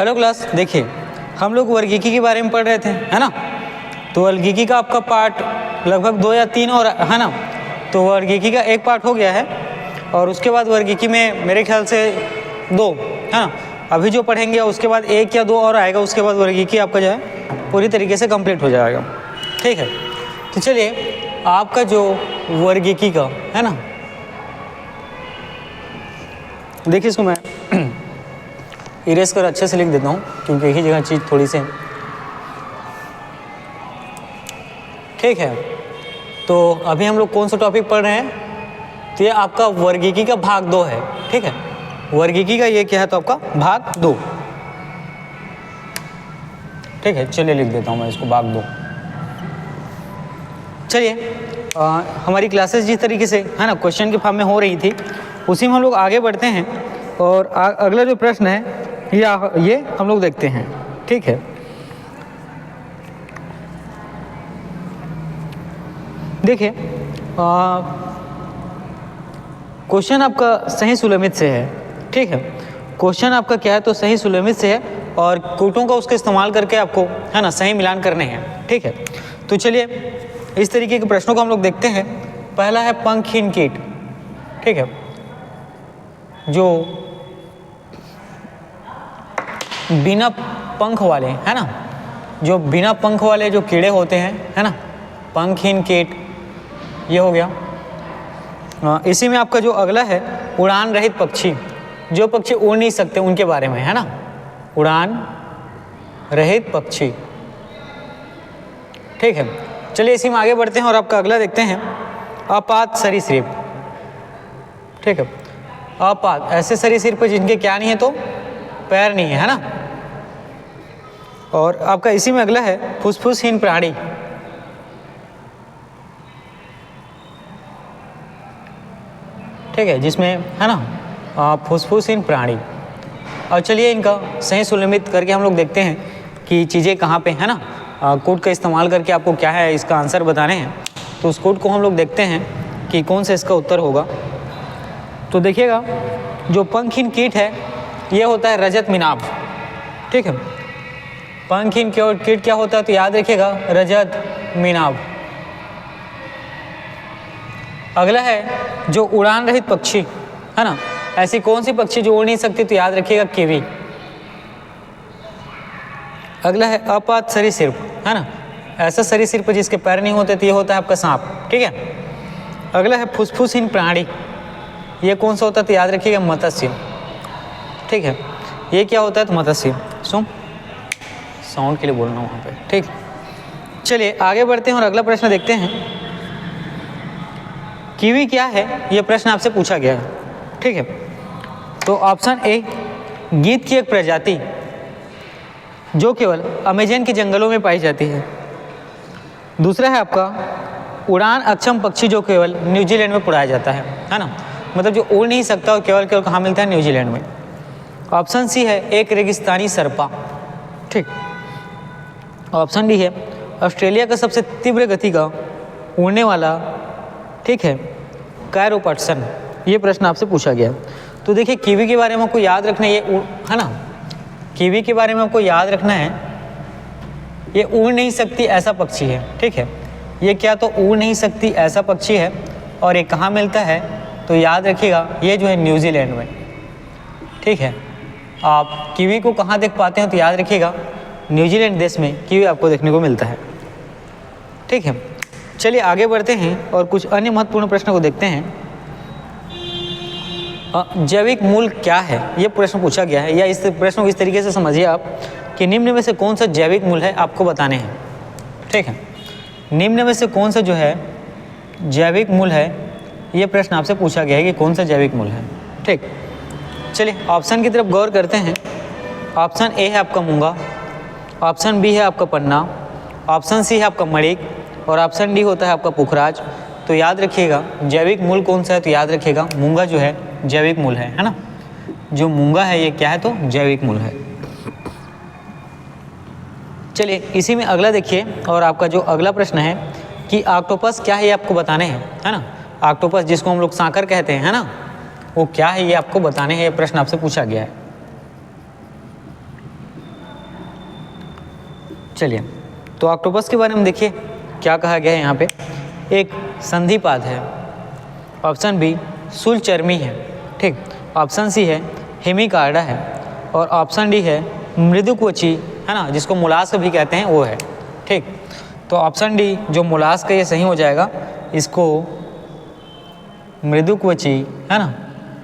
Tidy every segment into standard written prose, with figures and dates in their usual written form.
Hello class, देखिए हम लोग वर्गीकी के बारे में पढ़ रहे थे, है ना। तो वर्गीकी का आपका पार्ट लगभग 2 या 3 और है ना। तो वर्गीकी का एक पार्ट हो गया है और उसके बाद वर्गीकी में मेरे ख्याल से 2 है ना। अभी जो पढ़ेंगे उसके बाद 1 या 2 और आएगा, उसके बाद वर्गीकी आपका जो है पूरी तरीके से कंप्लीट हो जाएगा। ठीक है, तो चलिए आपका जो वर्गीकी का है ना, देखिए इसको मैं इरेज कर अच्छे से लिख देता हूँ क्योंकि एक ही जगह चीज़ थोड़ी सी, ठीक है। तो अभी हम लोग कौन सा टॉपिक पढ़ रहे हैं, तो ये आपका वर्गीकी का भाग 2 है। ठीक है, वर्गीकी का ये क्या है, तो आपका भाग 2। ठीक है, चलिए लिख देता हूँ मैं इसको भाग 2। चलिए हमारी क्लासेस जिस तरीके से है ना क्वेश्चन के फॉर्म में हो रही थी, उसी में हम लोग आगे बढ़ते हैं और अगला जो प्रश्न है ये हम लोग देखते हैं। ठीक है, देखिए क्वेश्चन आपका सही सुलमित से है। ठीक है, क्वेश्चन आपका क्या है, तो सही सुलमित से है और कोटों का उसका इस्तेमाल करके आपको है ना सही मिलान करने हैं। ठीक है, तो चलिए इस तरीके के प्रश्नों को हम लोग देखते हैं। पहला है पंखहीन कीट। ठीक है, जो बिना पंख वाले है ना, जो बिना पंख वाले जो कीड़े होते हैं है ना, पंखहीन कीट ये हो गया। इसी में आपका जो अगला है उड़ान रहित पक्षी, जो पक्षी उड़ नहीं सकते उनके बारे में है ना, उड़ान रहित पक्षी। ठीक है, चलिए इसी में आगे बढ़ते हैं और आपका अगला देखते हैं अपात सरीसृप। ठीक है, अपात ऐसे सरीसृप जिनके क्या नहीं है, तो पैर नहीं है ना। और आपका इसी में अगला है फुसफुसहीन प्राणी। ठीक है, जिसमें है ना फुसफुसहीन प्राणी। और चलिए इनका सही सुलमित करके हम लोग देखते हैं कि चीज़ें कहाँ पे है ना। कोड का इस्तेमाल करके आपको क्या है इसका आंसर बताने हैं, तो उस कोड को हम लोग देखते हैं कि कौन सा इसका उत्तर होगा। तो देखिएगा जो पंखहीन कीट है ये होता है रजत मिनाब। ठीक है, पंखहीन कीट क्या होता है, तो याद रखिएगा रजत मिनाब। अगला है जो उड़ान रहित पक्षी है ना, ऐसी कौन सी पक्षी जो उड़ नहीं सकती, तो याद रखिएगा कीवी। अगला है अपात सरीसृप है ना, ऐसा सरीसृप जिसके पैर नहीं होते, तो ये होता है आपका सांप। ठीक है, अगला है फुसफुसहीन प्राणी, ये कौन सा होता है, तो याद रखिएगा मत्स्य। ठीक है, ये क्या होता है, तो मत्स्य। साउंड के लिए बोलना वहाँ पे। ठीक, चलिए आगे बढ़ते हैं और अगला प्रश्न देखते हैं। कीवी क्या है, ये प्रश्न आपसे पूछा गया है। ठीक है, तो ऑप्शन ए गीद की एक प्रजाति जो केवल अमेजन के जंगलों में पाई जाती है। दूसरा है आपका उड़ान अक्षम पक्षी जो केवल न्यूजीलैंड में उड़ाया जाता है ना, मतलब जो उड़ नहीं सकता और केवल कहाँ मिलता है, न्यूजीलैंड में। ऑप्शन सी है एक रेगिस्तानी सरपा। ठीक, ऑप्शन डी है ऑस्ट्रेलिया का सबसे तीव्र गति का उड़ने वाला, ठीक है, कैरोपटसन। ये प्रश्न आपसे पूछा गया। तो देखिए कीवी के बारे में आपको याद रखना है, ये है ना, कीवी के बारे में आपको याद रखना है, ये उड़ नहीं सकती ऐसा पक्षी है। ठीक है, ये क्या, तो उड़ नहीं सकती ऐसा पक्षी है और ये कहाँ मिलता है, तो याद रखिएगा ये जो है न्यूजीलैंड में। ठीक है, आप कीवी को कहाँ देख पाते हैं, तो याद रखिएगा न्यूजीलैंड देश में कीवी आपको देखने को मिलता है। ठीक है, चलिए आगे बढ़ते हैं और कुछ अन्य महत्वपूर्ण प्रश्नों को देखते हैं। जैविक मूल क्या है, ये प्रश्न पूछा गया है, या इस प्रश्न को इस तरीके से समझिए आप कि निम्न में से कौन सा जैविक मूल है, आपको बताने हैं। ठीक है, निम्न में से कौन सा जो है जैविक मूल है, ये प्रश्न आपसे पूछा गया है कि कौन सा जैविक मूल है। ठीक, चलिए ऑप्शन की तरफ गौर करते हैं। ऑप्शन ए है आपका मूंगा, ऑप्शन बी है आपका पन्ना, ऑप्शन सी है आपका मणिक और ऑप्शन डी होता है आपका पुखराज। तो याद रखिएगा जैविक मूल कौन सा है, तो याद रखिएगा मूंगा जो है जैविक मूल है ना। जो मूंगा है ये क्या है, तो जैविक मूल है। चलिए इसी में अगला देखिए और आपका जो अगला प्रश्न है कि ऑक्टोपस क्या है, ये आपको बताने हैं, है ना। ऑक्टोपस जिसको हम लोग सांकर कहते हैं, है ना, वो क्या है ये आपको बताने हैं, ये प्रश्न आपसे पूछा गया है। चलिए, तो ऑक्टोपस के बारे में देखिए क्या कहा गया है यहाँ पे। एक संधिपाद है, ऑप्शन बी शूलचर्मी है, ठीक। ऑप्शन सी है हेमिकार्डा है, और ऑप्शन डी है मृदुकवची, है ना, जिसको मोलास्क भी कहते हैं, वो है, ठीक। तो ऑप्शन डी जो मोलास्क है ये सही हो जाएगा। इसको मृदुकवची, है ना,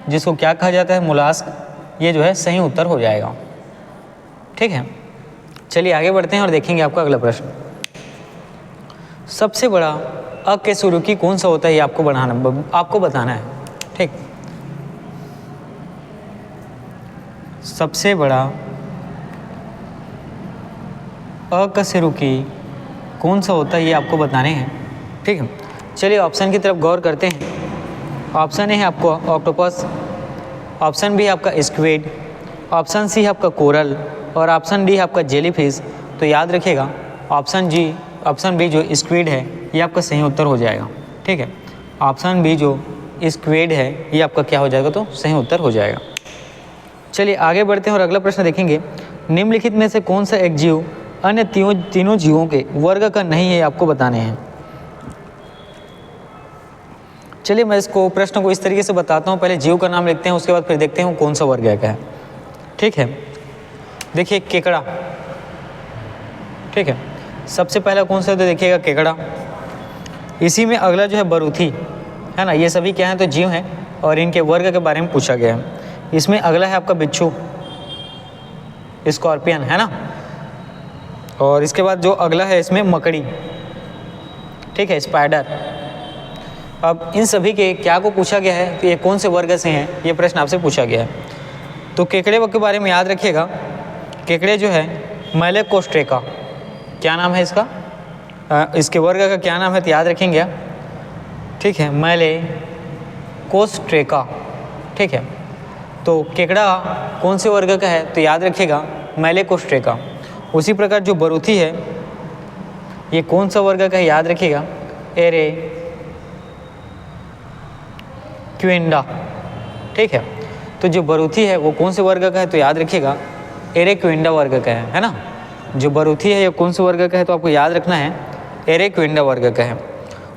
जिसको क्या कहा जाता है, मोलास्क, ये जो है सही उत्तर हो जाएगा, ठीक है। चलिए आगे बढ़ते हैं और देखेंगे आपका अगला प्रश्न। सबसे बड़ा अकशेरुकी कौन सा होता है, ये आपको बताना है, ठीक। सबसे बड़ा अकशेरुकी कौन सा होता है ये आपको बताने हैं, ठीक है। चलिए ऑप्शन की तरफ गौर करते हैं। ऑप्शन ए है आपको ऑक्टोपस, ऑप्शन बी है आपका स्क्विड, ऑप्शन सी है आपका कोरल, और ऑप्शन डी है आपका जेलीफिश। तो याद रखिएगा ऑप्शन बी जो स्क्विड है ये आपका सही उत्तर हो जाएगा, ठीक है। ऑप्शन बी जो स्क्विड है ये आपका क्या हो जाएगा, तो सही उत्तर हो जाएगा। चलिए आगे बढ़ते हैं और अगला प्रश्न देखेंगे। निम्नलिखित में से कौन सा एक जीव अन्य तीनों जीवों के वर्ग का नहीं है, आपको बताने हैं। चलिए मैं इसको प्रश्न को इस तरीके से बताता हूँ। पहले जीव का नाम लिखते हैं, उसके बाद फिर देखते हैं कौन सा वर्ग है, ठीक है। देखिए केकड़ा, ठीक है, सबसे पहला कौन सा, तो देखिएगा केकड़ा। इसी में अगला जो है बरूथी, है ना, ये सभी क्या हैं, तो जीव हैं, और इनके वर्ग के बारे में पूछा गया है। इसमें अगला है आपका बिच्छू, स्कॉर्पियन, है ना, और इसके बाद जो अगला है इसमें मकड़ी, ठीक है, स्पाइडर। अब इन सभी के क्या को पूछा गया है, तो ये कौन से वर्ग से हैं, ये प्रश्न आपसे पूछा गया है। तो केकड़े के बारे में याद रखिएगा। केकड़े जो है मैलेकोस्ट्रेका, क्या नाम है इसका, इसके वर्ग का क्या नाम है, तो याद रखेंगे, ठीक है, मैलेकोस्ट्रेका, ठीक है। तो केकड़ा कौन से वर्ग का है, तो याद रखिएगा मैलेकोस्ट्रेका। उसी प्रकार जो बरूथी है ये कौन सा वर्ग का है, याद रखिएगा एरेक्विंडा, ठीक है। तो जो बरूथी है वो कौन से वर्ग का है, तो याद रखिएगा एरेक्विंडा वर्ग का है ना। जो बरूथी है ये कौन से वर्ग का है, तो आपको याद रखना है एरेक्विंडा वर्ग का है।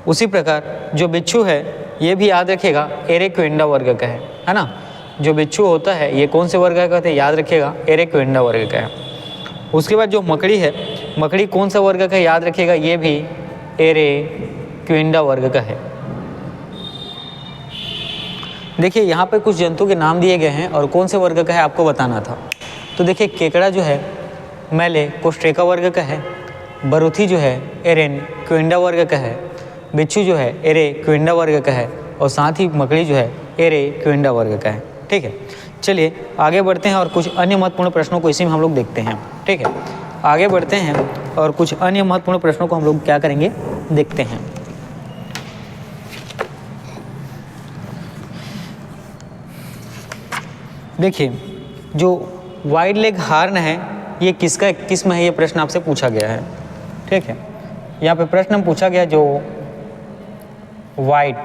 उसी प्रकार जो बिच्छू है ये भी याद रखिएगा एरेक्विंडा वर्ग का है ना। जो बिच्छू होता है ये कौन से वर्ग का है, याद रखिएगा एरेक्विंडा वर्ग का है। उसके बाद जो मकड़ी है, मकड़ी कौन सा वर्ग का है, याद रखिएगा ये भी एरेक्विंडा वर्ग का है। देखिए यहाँ पे कुछ जंतु के नाम दिए गए हैं और कौन से वर्ग का है आपको बताना था। तो देखिए केकड़ा जो है मैलेकोस्ट्रेका वर्ग का है, बरूथी जो है एरेक्विंडा वर्ग का है, बिच्छू जो है एरेक्विंडा वर्ग का है, और साथ ही मकड़ी जो है एरेक्विंडा वर्ग का है, ठीक है। चलिए आगे बढ़ते हैं और कुछ अन्य महत्वपूर्ण प्रश्नों को इसी में हम लोग देखते हैं, ठीक है। आगे बढ़ते हैं और कुछ अन्य महत्वपूर्ण प्रश्नों को हम लोग क्या करेंगे, देखते हैं। देखिए जो वाइड लेग हार्न है ये किसका किस्म है, ये प्रश्न आपसे पूछा गया है, ठीक है। यहाँ पे प्रश्न पूछा गया जो वाइट,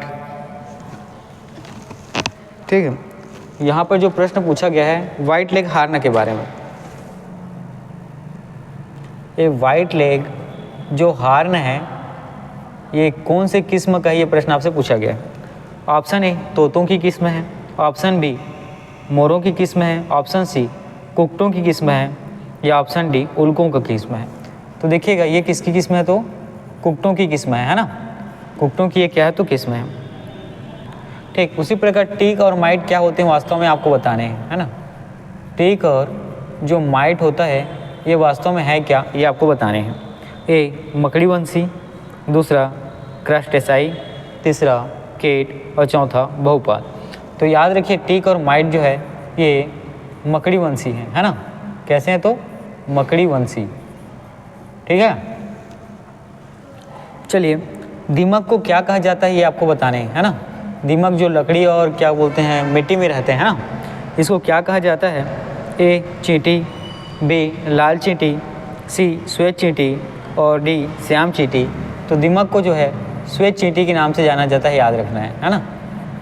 ठीक है, यहाँ पर जो प्रश्न पूछा गया है वाइट लेग हार्न के बारे में। ये वाइट लेग जो हार्न है ये कौन से किस्म का है, ये प्रश्न आपसे पूछा गया है। ऑप्शन ए तोतों की किस्म है, ऑप्शन बी मोरों की किस्म है, ऑप्शन सी कुक्कुटों की किस्म है, या ऑप्शन डी उल्कों का किस्म है। तो देखिएगा ये किसकी किस्म है, तो कुक्कुटों की किस्म है ना। कुक्कुटों की ये क्या है, तो किस्म है, ठीक। उसी प्रकार टीक और माइट क्या होते हैं वास्तव में आपको बताने हैं, है ना। टीक और जो माइट होता है ये वास्तव में है क्या, ये आपको बताने हैं। ए मकड़ीवंशी, दूसरा क्रस्टेसाई, तीसरा केट, और चौथा बहुपाद। तो याद रखिए टीक और माइट जो है ये मकड़ीवंशी है ना। कैसे हैं, तो मकड़ीवंशी, ठीक है। चलिए दीमक को क्या कहा जाता है ये आपको बताने हैं, है ना। दीमक जो लकड़ी और क्या बोलते हैं मिट्टी में रहते हैं ना, इसको क्या कहा जाता है। ए चींटी, बी लाल चींटी, सी श्वेत चींटी, और डी श्याम चींटी। तो दीमक को जो है श्वेत चींटी के नाम से जाना जाता है, याद रखना है ना।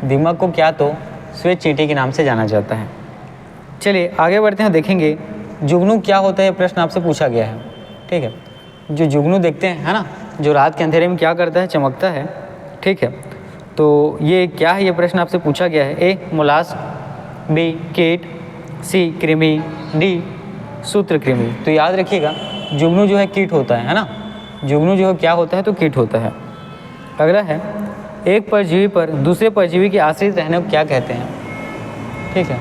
दीमक को क्या, तो श्वेत चींटी के नाम से जाना जाता है। चलिए आगे बढ़ते हैं, देखेंगे जुगनू क्या होता है, प्रश्न आपसे पूछा गया है, ठीक है। जो जुगनू देखते हैं, है ना, जो रात के अंधेरे में क्या करता है, चमकता है। ठीक है, तो ये क्या है, ये प्रश्न आपसे पूछा गया है। ए मोलास्क, बी कीट, सी कृमि, डी सूत्रकृमि। तो याद रखिएगा जुगनू जो है कीट होता है ना, जुगनू जो है क्या होता है, तो कीट होता है। अगला है एक परजीवी पर दूसरे परजीवी के आश्रित रहने को क्या कहते हैं। ठीक है,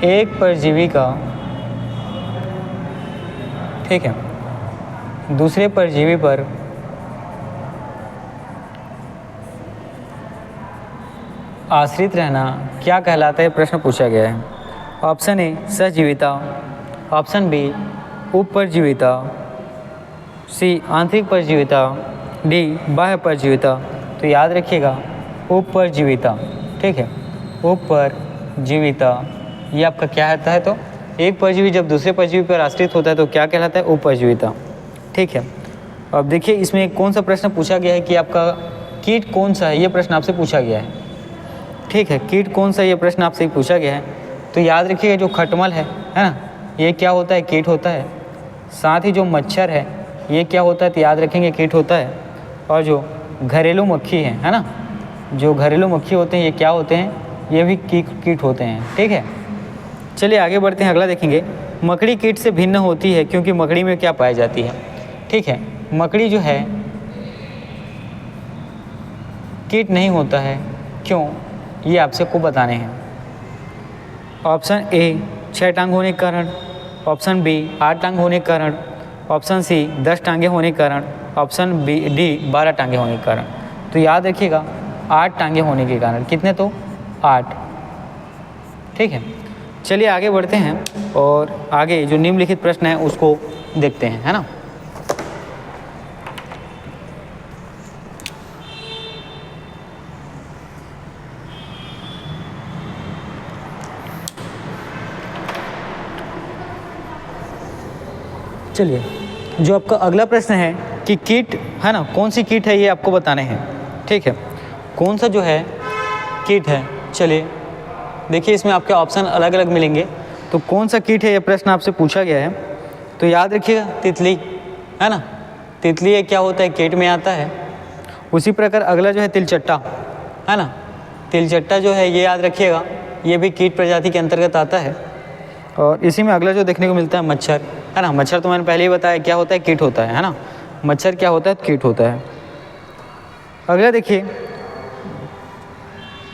एक परजीवी का, ठीक है, दूसरे परजीवी पर आश्रित रहना क्या कहलाता है, प्रश्न पूछा गया है। ऑप्शन ए सहजीविता, ऑप्शन बी उपपरजीविता, सी आंतरिक परजीविता, डी बाह्य परजीविता। तो याद रखिएगा उपपरजीविता। ठीक है, उपपरजीविता ये आपका क्या होता है, तो एक परजीवी जब दूसरे परजीवी पर आश्रित होता है तो क्या कहलाता है, उपपरजीविता। ठीक है, अब देखिए इसमें कौन सा प्रश्न पूछा गया है कि आपका कीट कौन सा है, ये प्रश्न आपसे पूछा गया है। ठीक है, कीट कौन सा, ये प्रश्न आपसे पूछा गया है। तो याद रखिएगा जो खटमल है ना, ये क्या होता है, कीट होता है। साथ ही जो मच्छर है ये क्या होता है, तो याद रखेंगे कीट होता है। और जो घरेलू मक्खी है ना, जो घरेलू मक्खी होते हैं ये क्या होते हैं, ये भी कीट होते हैं। ठीक है, चलिए आगे बढ़ते हैं, अगला देखेंगे। मकड़ी कीट से भिन्न होती है क्योंकि मकड़ी में क्या पाई जाती है। ठीक है, मकड़ी जो है कीट नहीं होता है, क्यों, ये आपसे को बताने हैं। ऑप्शन ए 6 टांग होने के कारण, ऑप्शन बी 8 टांग होने के कारण, ऑप्शन सी 10 टांगे होने के कारण, ऑप्शन बी डी 12 टांगे होने के कारण। तो याद रखिएगा 8 टांगे होने के कारण, कितने, तो 8। ठीक है, चलिए आगे बढ़ते हैं और आगे जो निम्नलिखित प्रश्न है उसको देखते हैं, है ना। चलिए जो आपका अगला प्रश्न है कि कीट है ना, कौन सी कीट है ये आपको बताने हैं। ठीक है, कौन सा जो है कीट है। चलिए देखिए इसमें आपके ऑप्शन अलग अलग मिलेंगे, तो कौन सा कीट है ये प्रश्न आपसे पूछा गया है। तो याद रखिएगा तितली, है ना, तितली ये क्या होता है, कीट में आता है। उसी प्रकार अगला जो है तिलचट्टा, है ना, तिलचट्टा जो है ये याद रखिएगा ये भी कीट प्रजाति के अंतर्गत आता है। और इसी में अगला जो देखने को मिलता है मच्छर, है ना, मच्छर तो मैंने पहले ही बताया क्या होता है, कीट होता है ना, मच्छर क्या होता है, कीट होता है। अगला देखिए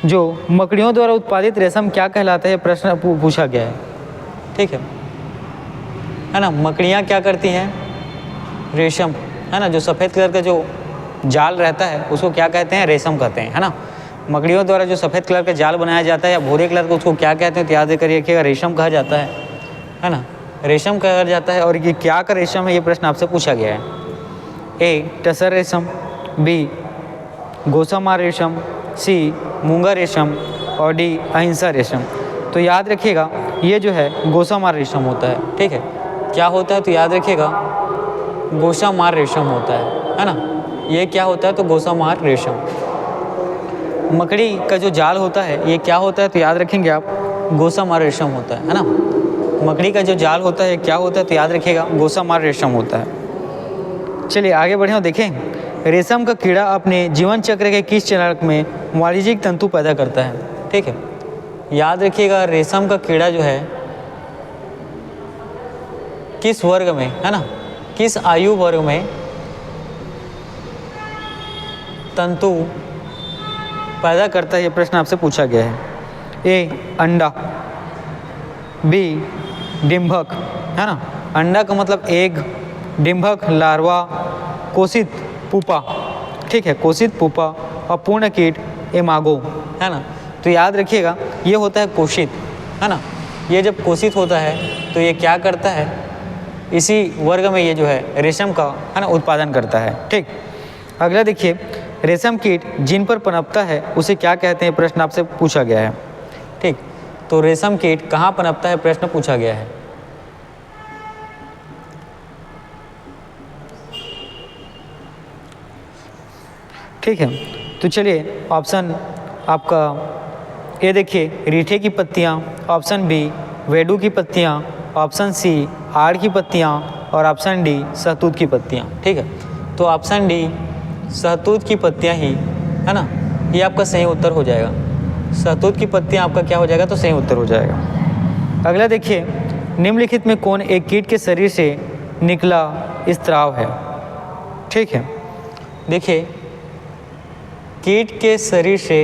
जो मकड़ियों द्वारा उत्पादित रेशम क्या कहलाता है, प्रश्न पूछा गया है। ठीक है ना, मकड़ियाँ क्या करती हैं, रेशम, है ना, जो सफ़ेद कलर का जो जाल रहता है उसको क्या कहते हैं, रेशम कहते हैं, है ना। मकड़ियों द्वारा जो सफ़ेद कलर का जाल बनाया जाता है या भूरे कलर का, उसको क्या कहते हैं, तो याद करिएगा रेशम कहा जाता है ना, रेशम कहा जाता है। और ये क्या का रेशम है, ये प्रश्न आपसे पूछा गया है। ए टसर रेशम, बी गोसामार रेशम, सी मूंगा रेशम और डी अहिंसा रेशम। तो याद रखिएगा ये जो है गोसामार रेशम होता है। ठीक है, क्या होता है, तो याद रखिएगा गोसामार रेशम होता है ना, ये क्या होता है, तो गोसामार रेशम। मकड़ी का जो जाल होता है ये क्या होता है, तो याद रखेंगे आप गोसामार रेशम होता है ना। मकड़ी का जो जाल होता है क्या होता है, तो याद रखिएगा गोसामार रेशम होता है। चलिए आगे बढ़े और देखें। रेशम का कीड़ा अपने जीवन चक्र के किस चरण में वाणिज्यिक तंतु पैदा करता है। ठीक है, याद रखिएगा रेशम का कीड़ा जो है किस वर्ग में, है ना, किस आयु वर्ग में तंतु पैदा करता है, ये प्रश्न आपसे पूछा गया है। ए अंडा, बी डिंभक, है ना, अंडा का मतलब एग, डिंभक लार्वा, कोशित पुपा। ठीक है, कोशित पुपा और पूर्ण कीट इमागो, है ना। तो याद रखिएगा ये होता है कोशित, है ना। ये जब कोशित होता है तो ये क्या करता है, इसी वर्ग में ये जो है रेशम का, है ना, उत्पादन करता है। ठीक, अगला देखिए रेशम कीट जिन पर पनपता है उसे क्या कहते हैं, प्रश्न आपसे पूछा गया है। ठीक, तो रेशम कीट कहाँ पनपता है, प्रश्न पूछा गया है। ठीक है, तो चलिए ऑप्शन आपका ए देखिए रीठे की पत्तियाँ, ऑप्शन बी वेडू की पत्तियाँ, ऑप्शन सी आड़ की पत्तियाँ और ऑप्शन डी सहतूत की पत्तियाँ। ठीक है, तो ऑप्शन डी सहतूत की पत्तियाँ ही है ना, ये आपका सही उत्तर हो जाएगा। सहतूत की पत्तियाँ आपका क्या हो जाएगा, तो सही उत्तर हो जाएगा। अगला देखिए, निम्नलिखित में कौन एक कीट के शरीर से निकला स्राव है। ठीक है, देखिए कीट के शरीर से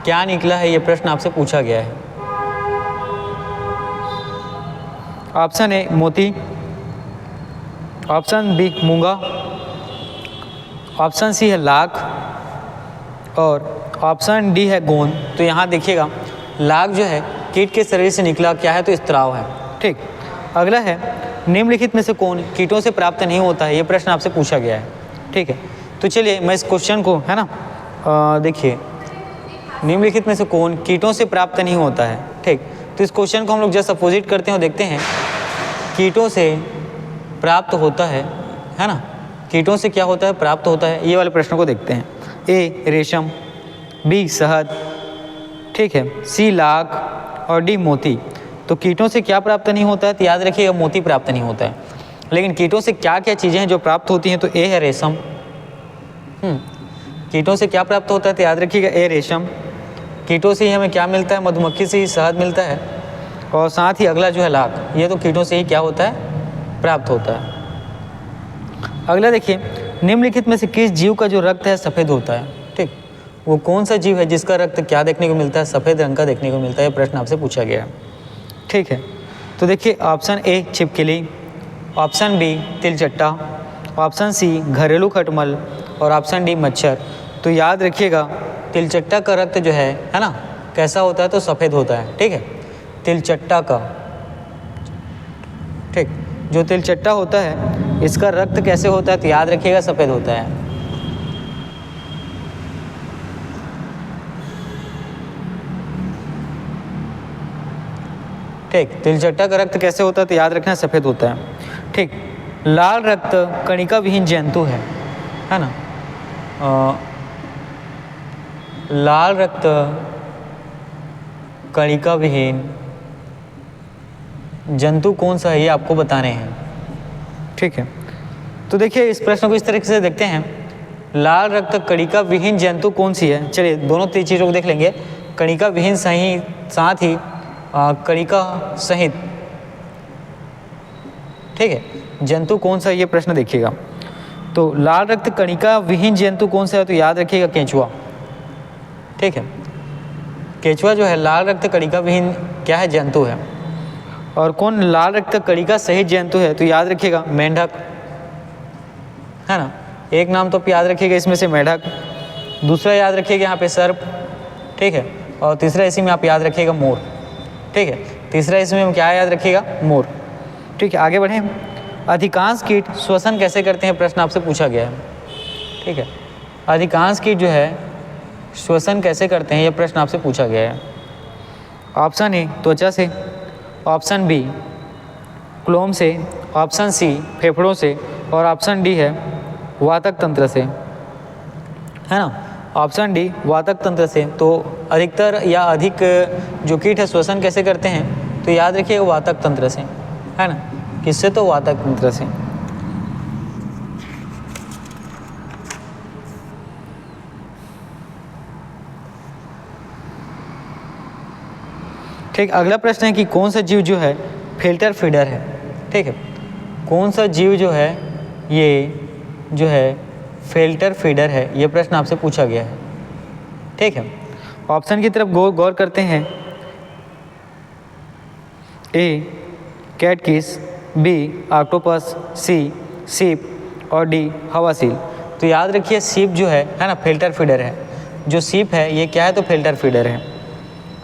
क्या निकला है, ये प्रश्न आपसे पूछा गया है। ऑप्शन ए मोती, ऑप्शन बी मूंगा, ऑप्शन सी है लाख और ऑप्शन डी है गोंद। तो यहाँ देखिएगा लाख जो है कीट के शरीर से निकला क्या है, तो स्राव है। ठीक, अगला है निम्नलिखित में से कौन कीटों से प्राप्त नहीं होता है, ये प्रश्न आपसे पूछा गया है। ठीक है, तो चलिए मैं इस क्वेश्चन को है ना देखिए, निम्नलिखित में से कौन कीटों से प्राप्त नहीं होता है। ठीक, तो इस क्वेश्चन को हम लोग जस्ट अपोजिट करते हैं और देखते हैं कीटों से प्राप्त होता है ना, कीटों से क्या होता है, प्राप्त होता है। ये वाले प्रश्नों को देखते हैं। ए रेशम, बी शहद, ठीक है, सी लाख और डी मोती। तो कीटों से क्या प्राप्त नहीं होता है, तो याद रखिएगा मोती प्राप्त नहीं होता है। लेकिन कीटों से क्या क्या चीज़ें हैं जो प्राप्त होती हैं, तो ए है रेशम। कीटों से क्या प्राप्त होता है, तो याद रखिएगा ए रेशम। कीटों से ही हमें क्या मिलता है, मधुमक्खी से ही शहद मिलता है और साथ ही अगला जो है लाख, ये तो कीटों से ही क्या होता है, प्राप्त होता है। अगला देखिए, निम्नलिखित में से किस जीव का जो रक्त है सफ़ेद होता है। ठीक, वो कौन सा जीव है जिसका रक्त क्या देखने को मिलता है, सफ़ेद रंग का देखने को मिलता है, ये प्रश्न आपसे पूछा गया है। ठीक है, तो देखिए ऑप्शन ए छिपकली, ऑप्शन बी तिलचट्टा, ऑप्शन सी घरेलू खटमल और ऑप्शन डी मच्छर। तो याद रखिएगा तिलचट्टा का रक्त जो है ना, कैसा होता है, तो सफ़ेद होता है। ठीक है, तिलचट्टा का, ठीक, जो तिलचट्टा होता है इसका रक्त कैसे होता है, तो याद रखिएगा सफ़ेद होता है। ठीक, तिलचट्टा का रक्त कैसे होता है, तो याद रखना सफ़ेद होता है। ठीक, लाल रक्त कणिका विहीन जंतु है ना, लाल रक्त कणिका विहीन जंतु कौन सा है, ये आपको बताने हैं। ठीक है, तो देखिए इस प्रश्न को इस तरीके से देखते हैं, लाल रक्त कणिका विहीन जंतु कौन सी है। चलिए दोनों चीज़ों को देख लेंगे, कणिका विहीन सही, साथ ही कणिका सहित। ठीक है, जंतु कौन सा, ये प्रश्न देखिएगा। तो लाल रक्त कणिका विहीन जंतु कौन सा है, तो याद रखिएगा केंचुआ। ठीक है, केंचुआ जो है लाल रक्त कणिका विहीन क्या है, जंतु है। और कौन लाल रक्त कणिका सहित जंतु है, तो याद रखिएगा मेंढक, है ना। एक नाम तो आप याद रखिएगा इसमें से मेंढक, दूसरा याद रखिएगा यहाँ पे सर्प। ठीक है, और तीसरा इसी में आप याद रखिएगा मोर। ठीक है, तीसरा इसमें हम क्या याद रखिएगा, मोर। ठीक है, आगे बढ़ें। अधिकांश कीट श्वसन कैसे करते हैं, प्रश्न आपसे पूछा गया है। ठीक है, अधिकांश कीट जो है श्वसन कैसे करते हैं, ये प्रश्न आपसे पूछा गया है। ऑप्शन ए त्वचा से, ऑप्शन बी क्लोम से, ऑप्शन सी फेफड़ों से और ऑप्शन डी है वातक तंत्र से, है ना। ऑप्शन डी वातक तंत्र से। तो अधिकतर या अधिक जो कीट है श्वसन कैसे करते हैं, तो याद रखिएगा वातक तंत्र से, है ना। किससे, तो वातक तंत्र से। ठीक, अगला प्रश्न है कि कौन सा जीव जो है फिल्टर फीडर है। ठीक है, कौन सा जीव जो है ये जो है फिल्टर फीडर है, ये प्रश्न आपसे पूछा गया है। ठीक है, ऑप्शन की तरफ गौर करते हैं। ए कैटकिस, बी ऑक्टोपस, सी सीप और डी हवासील। तो याद रखिए सीप जो है ना फिल्टर फीडर है। जो सीप है ये क्या है, तो फिल्टर फीडर है।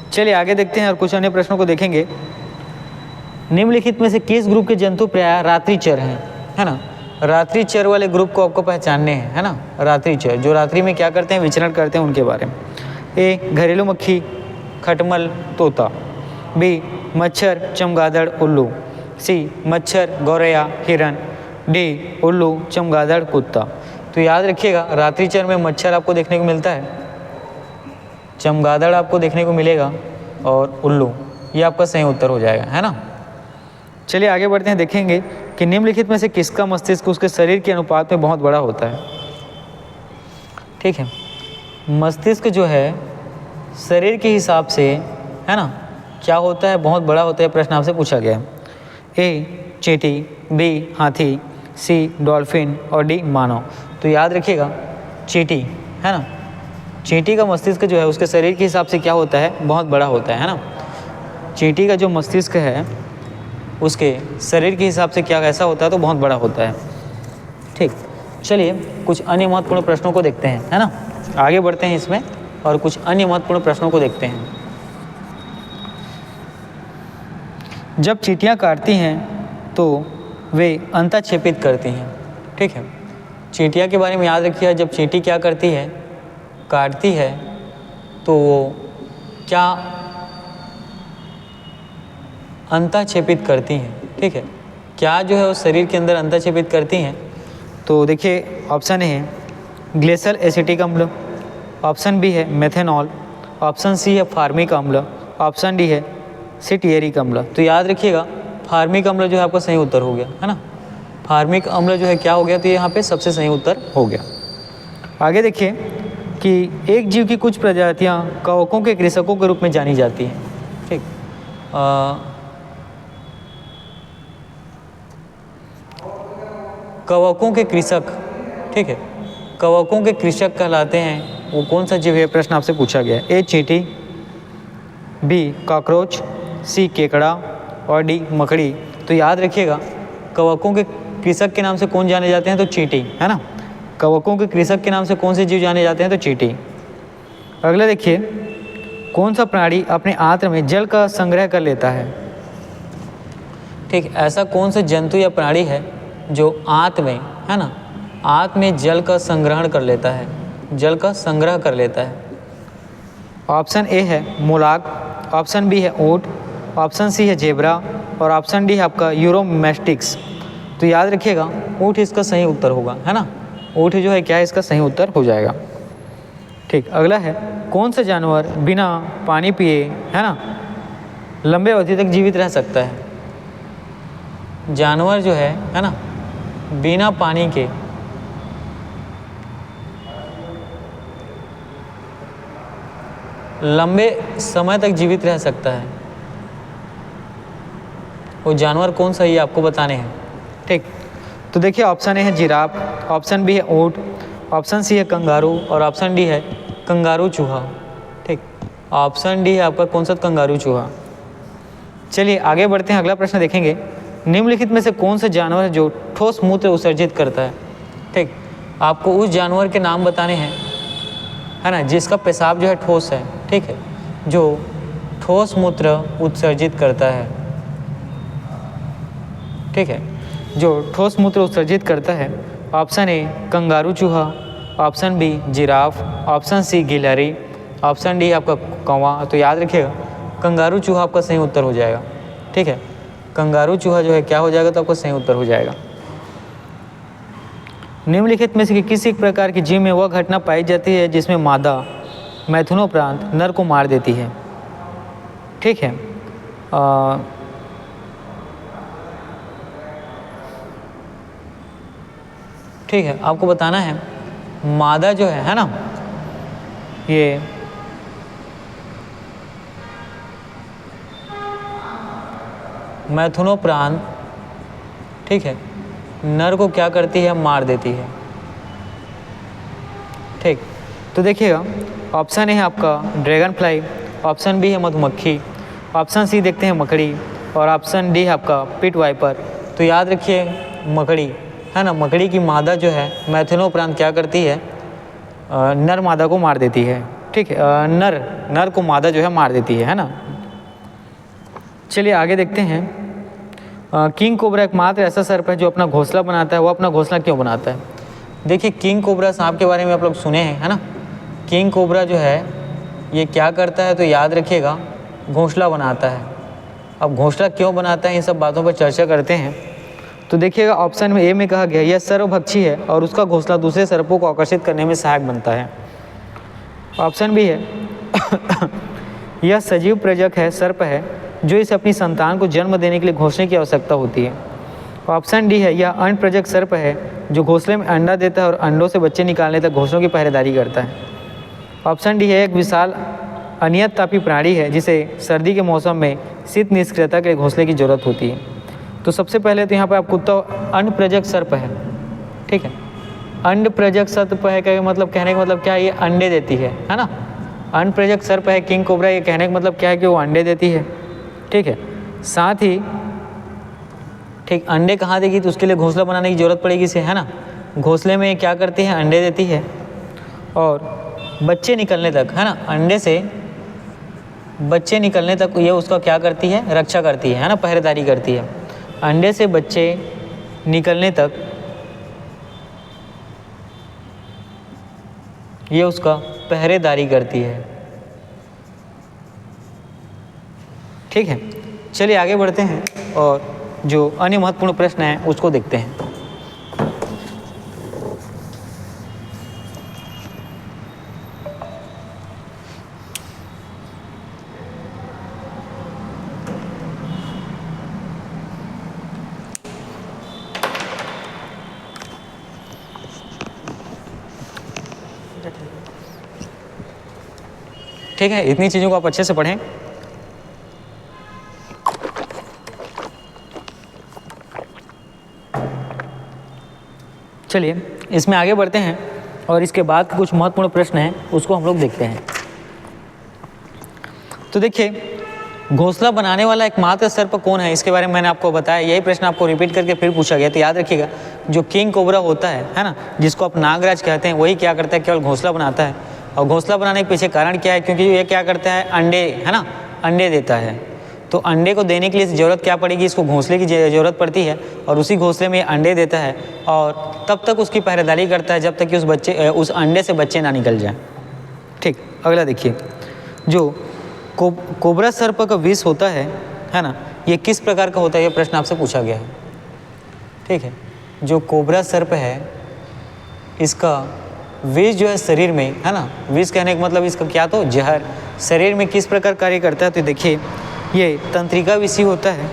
चलिए आगे देखते हैं और कुछ अन्य प्रश्नों को देखेंगे। निम्नलिखित में से किस ग्रुप के जंतु प्रायः रात्रिचर हैं, है ना। रात्रिचर वाले ग्रुप को आपको पहचानने हैं, है ना। रात्रिचर जो रात्रि में क्या करते हैं, विचरण करते हैं, उनके बारे में। ए घरेलू मक्खी, खटमल, तोता। बी मच्छर, चमगादड़, उल्लू। सी मच्छर, गौरैया, हिरन। डी उल्लू, चमगादड़, कुत्ता। तो याद रखिएगा रात्रिचर में मच्छर आपको देखने को मिलता है, चमगादड़ आपको देखने को मिलेगा और उल्लू, ये आपका सही उत्तर हो जाएगा, है ना। चलिए आगे बढ़ते हैं, देखेंगे कि निम्नलिखित में से किसका मस्तिष्क उसके शरीर के अनुपात में बहुत बड़ा होता है। ठीक है, मस्तिष्क जो है शरीर के हिसाब से, है ना, क्या होता है, बहुत बड़ा होता है। प्रश्न आपसे पूछा गया है। ए चींटी, बी हाथी, सी डॉल्फिन और डी मानव। तो याद रखिएगा चींटी, है ना, चींटी का मस्तिष्क जो है उसके शरीर के हिसाब से क्या होता है, बहुत बड़ा होता है ना। चींटी का जो मस्तिष्क है उसके शरीर के हिसाब से क्या ऐसा होता है, तो बहुत बड़ा होता है। ठीक, चलिए कुछ अन्य महत्वपूर्ण प्रश्नों को देखते हैं, है ना, आगे बढ़ते हैं इसमें और कुछ अन्य महत्वपूर्ण प्रश्नों को देखते हैं। जब चींटियाँ काटती हैं तो वे अंतःक्षेपित करती हैं। ठीक है, चींटियाँ के बारे में याद रखिए, जब चींटी क्या करती है, काटती है, तो वो क्या अंतःक्षेपित करती हैं। ठीक है, क्या जो है उस शरीर के अंदर अंतःक्षेपित करती हैं। तो देखिए ऑप्शन ए है ग्लेशियल एसिटिक अम्ल, ऑप्शन बी है मेथेनॉल, ऑप्शन सी है फार्मिक अम्ल, ऑप्शन डी है सिटियरिक अम्ल। तो याद रखिएगा फार्मिक अम्ल जो है आपका सही उत्तर हो गया, है ना, फार्मिक अम्ल जो है क्या हो गया, तो यहाँ पे सबसे सही उत्तर हो गया। आगे देखिए कि एक जीव की कुछ प्रजातियाँ कवकों के कृषकों के रूप में जानी जाती हैं। ठीक, कवकों के कृषक, ठीक है, कवकों के कृषक कहलाते हैं, वो कौन सा जीव है, प्रश्न आपसे पूछा गया है। ए चींटी, बी कॉकरोच, सी केकड़ा और डी मकड़ी। तो याद रखिएगा कवकों के कृषक के नाम से कौन जाने जाते हैं, तो चींटी, है ना, कवकों के कृषक के नाम से कौन से जीव जाने जाते हैं, तो चींटी। अगला देखिए कौन सा प्राणी अपने आंत्र में जल का संग्रह कर लेता है। ठीक, ऐसा कौन सा जंतु या प्राणी है जो आंत में, है ना, आंत में जल का संग्रहण कर लेता है, जल का संग्रह कर लेता है। ऑप्शन ए है मोलाग, ऑप्शन बी है ऊँट, ऑप्शन सी है जेब्रा और ऑप्शन डी है आपका यूरोमेस्टिक्स। तो याद रखिएगा ऊँट इसका सही उत्तर होगा, है ना, ऊँट जो है क्या है, इसका सही उत्तर हो जाएगा। ठीक, अगला है कौन सा जानवर बिना पानी पिए, है ना, लंबे अवधि तक जीवित रह सकता है। जानवर जो है ना, बिना पानी के लंबे समय तक जीवित रह सकता है, वो जानवर कौन सा, ये आपको बताने हैं। ठीक, तो देखिए ऑप्शन ए है जिराफ, ऑप्शन बी है ऊँट, ऑप्शन सी है कंगारू और ऑप्शन डी है कंगारू चूहा। ठीक, ऑप्शन डी है आपका कौन सा, कंगारू चूहा। चलिए आगे बढ़ते हैं, अगला प्रश्न देखेंगे। निम्नलिखित में से कौन सा जानवर है जो ठोस मूत्र उत्सर्जित करता है। ठीक, आपको उस जानवर के नाम बताने हैं, है ना, जिसका पेशाब जो है ठोस है। ठीक है, जो ठोस मूत्र उत्सर्जित करता है। ठीक है, जो ठोस मूत्र उत्सर्जित करता है। ऑप्शन ए कंगारू चूहा, option B giraffe, option C गिलहरी, ऑप्शन डी आपका कौवा। तो याद रखिएगा कंगारू चूहा आपका सही उत्तर हो जाएगा। ठीक है, कंगारू चूहा जो है क्या हो जाएगा, तो आपका सही उत्तर हो जाएगा। निम्नलिखित में से किसी प्रकार की जीव में वह घटना पाई जाती है जिसमें मादा मैथुनोपरांत नर को मार देती है। ठीक है, ठीक है, आपको बताना है मादा जो है ना, ये मैथुनोपरांत, ठीक है, नर को क्या करती है, मार देती है। ठीक, तो देखिएगा ऑप्शन ए है आपका ड्रैगन फ्लाई, ऑप्शन बी है मधुमक्खी, ऑप्शन सी देखते हैं मकड़ी और ऑप्शन डी है आपका पिट वाइपर। तो याद रखिए मकड़ी, है ना, मकड़ी की मादा जो है मैथुनोपरांत क्या करती है, नर मादा को मार देती है। ठीक है, नर को मादा जो है मार देती है ना। चलिए आगे देखते हैं। किंग कोबरा एकमात्र ऐसा सर्प है जो अपना घोंसला बनाता है। वो अपना घोंसला क्यों बनाता है? देखिए किंग कोबरा सांप के बारे में आप लोग सुने हैं, है ना। किंग कोबरा जो है ये क्या करता है, तो याद रखिएगा घोंसला बनाता है। अब घोंसला क्यों बनाता है, इन सब बातों पर चर्चा करते हैं। तो देखिएगा ऑप्शन में ए में कहा गया यह सर्वभक्षी है और उसका घोंसला दूसरे सर्पों को आकर्षित करने में सहायक बनता है। ऑप्शन बी है यह सजीव प्रजक है, सर्प है जो इसे अपनी संतान को जन्म देने के लिए घोंसले की आवश्यकता होती है। ऑप्शन डी है, यह अनप्रजक सर्प है जो घोंसले में अंडा देता है और अंडों से बच्चे निकालने तक घोंसलों की पहरेदारी करता है। ऑप्शन डी है, एक विशाल अनियततापी प्राणी है जिसे सर्दी के मौसम में शीत निष्क्रियता के लिए घोंसले की जरूरत होती है। तो सबसे पहले तो यहाँ पर आप कुत्ता अनप्रजक सर्प है, ठीक है। अनप्रजक सर्प है का मतलब, कहने का मतलब क्या है, ये अंडे देती है ना। अनप्रजक सर्प है किंग कोबरा, ये कहने का मतलब क्या है कि वो अंडे देती है, ठीक है। साथ ही ठीक, अंडे कहाँ देगी तो उसके लिए घोंसला बनाने की ज़रूरत पड़ेगी इसे, है ना। घोंसले में क्या करती है, अंडे देती है और बच्चे निकलने तक, है ना, अंडे से बच्चे निकलने तक ये उसका क्या करती है, रक्षा करती है ना, पहरेदारी करती है। अंडे से बच्चे निकलने तक ये उसका पहरेदारी करती है, ठीक है। चलिए आगे बढ़ते हैं और जो अन्य महत्वपूर्ण प्रश्न है उसको देखते हैं। ठीक है, इतनी चीज़ों को आप अच्छे से पढ़ें। चलिए इसमें आगे बढ़ते हैं और इसके बाद कुछ महत्वपूर्ण प्रश्न हैं उसको हम लोग देखते हैं। तो देखिए, घोंसला बनाने वाला एकमात्र सर्प कौन है, इसके बारे में मैंने आपको बताया। यही प्रश्न आपको रिपीट करके फिर पूछा गया, तो याद रखिएगा, जो किंग कोबरा होता है ना, जिसको आप नागराज कहते हैं, वही क्या करता है, केवल घोंसला बनाता है। और घोंसला बनाने के पीछे कारण क्या है, क्योंकि ये क्या करता है, अंडे, है ना, अंडे देता है। तो अंडे को देने के लिए ज़रूरत क्या पड़ेगी, इसको घोंसले की ज़रूरत पड़ती है और उसी घोंसले में अंडे देता है और तब तक उसकी पहरेदारी करता है जब तक कि उस अंडे से बच्चे ना निकल जाएं। ठीक, अगला देखिए, जो कोबरा सर्प का विष होता है ना, ये किस प्रकार का होता है, ये प्रश्न आपसे पूछा गया है। ठीक है, जो कोबरा सर्प है इसका विष जो है शरीर में, है ना, विष कहने का मतलब इसका क्या, तो जहर शरीर में किस प्रकार कार्य करता है। तो देखिए, ये तंत्रिका विषी होता है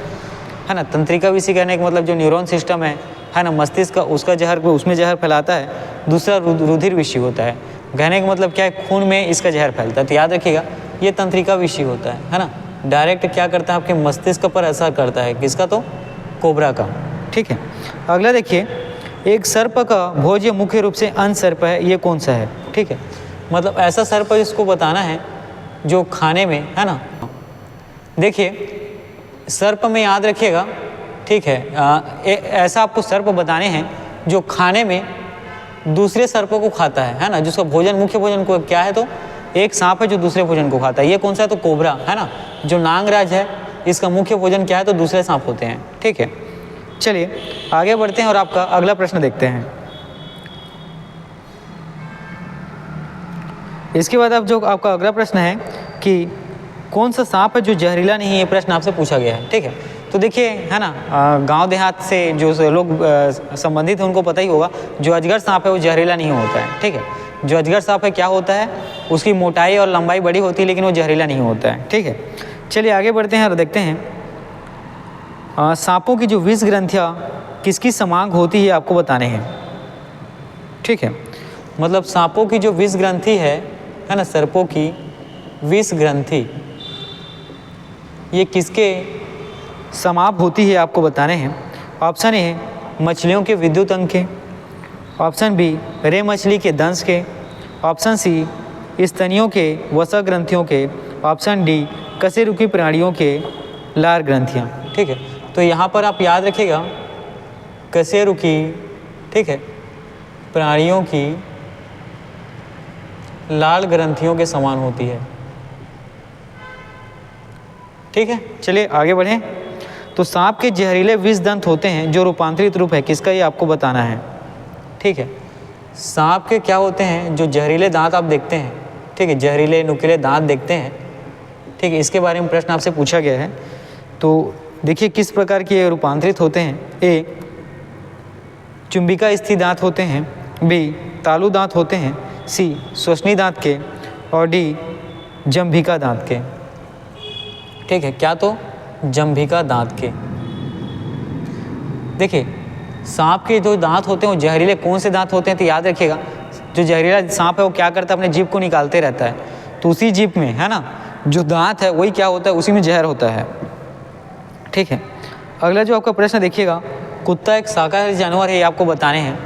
ना। तंत्रिका विषी कहने का मतलब जो न्यूरॉन सिस्टम है ना, मस्तिष्क का, उसका जहर को उसमें जहर फैलाता है। दूसरा रुधिर विषी होता है, कहने का मतलब क्या है, खून में इसका जहर फैलता है। तो याद रखिएगा, ये तंत्रिका विषी होता है ना। डायरेक्ट क्या करता है, आपके मस्तिष्क पर असर करता है, किसका, तो कोबरा का। ठीक है, अगला देखिए, एक सर्प का भोज्य मुख्य रूप से अन्य सर्प है, ये कौन सा है। ठीक है, मतलब ऐसा सर्प जिसको बताना है जो खाने में, है ना। देखिए, सर्प में याद रखिएगा, ठीक है, ऐसा आपको सर्प बताने हैं जो खाने में दूसरे सर्पों को खाता है ना, जिसका भोजन, मुख्य भोजन को क्या है, तो एक सांप है जो दूसरे भोजन को खाता है। ये कौन सा है, तो कोबरा, है ना। जो नागराज है इसका मुख्य भोजन क्या है, तो दूसरे सांप होते हैं। ठीक है, चलिए आगे बढ़ते हैं और आपका अगला प्रश्न देखते हैं। इसके बाद अब जो आपका अगला प्रश्न है कि कौन सा सांप है जो जहरीला नहीं है, ये प्रश्न आपसे पूछा गया है। ठीक है, तो देखिए, है ना, गांव देहात से जो लोग संबंधित हैं उनको पता ही होगा, जो अजगर सांप है वो जहरीला नहीं होता है। ठीक है, जो अजगर सांप है क्या होता है, उसकी मोटाई और लंबाई बड़ी होती है लेकिन वो जहरीला नहीं होता है। ठीक है, चलिए आगे बढ़ते हैं और देखते हैं सांपों की जो विष ग्रंथियाँ किसकी समांग होती है, आपको बताने हैं। ठीक है, मतलब सांपों की जो विष ग्रंथि है ना, सर्पों की विष ग्रंथि ये किसके समाप होती है, आपको बताने हैं। ऑप्शन ए है मछलियों के विद्युत अंग के, ऑप्शन बी रे मछली के दंश के, ऑप्शन सी स्तनियों के वसा ग्रंथियों के, ऑप्शन डी कशेरुकी प्राणियों के लार ग्रंथियाँ। ठीक है, तो यहाँ पर आप याद रखिएगा, कशेरुकी, ठीक है, प्राणियों की लाल ग्रंथियों के समान होती है। ठीक है, चलिए आगे बढ़ें। तो सांप के जहरीले विष दंत होते हैं जो रूपांतरित रूप है किसका, ये आपको बताना है। ठीक है, सांप के क्या होते हैं, जो जहरीले दांत आप देखते हैं, ठीक है, जहरीले नुकीले दांत देखते हैं। ठीक है, इसके बारे में प्रश्न आपसे पूछा गया है। तो देखिए किस प्रकार के रूपांतरित होते हैं। ए चुंबिका स्थित दांत होते हैं, बी तालु दांत होते हैं, सी श्वसनी दांत के और डी जंभिका दांत के। ठीक है, क्या, तो जंभिका दांत के। देखिए सांप के जो दांत होते हैं वो जहरीले कौन से दांत होते हैं, तो याद रखिएगा जो जहरीला सांप है वो क्या करता है, अपने जीभ को निकालते रहता है, तो उसी जीभ में है ना जो दांत है वही क्या होता है, उसी में जहर होता है। ठीक है, अगला जो आपका प्रश्न देखिएगा, कुत्ता एक शाकाहारी जानवर है, ये आपको बताने हैं।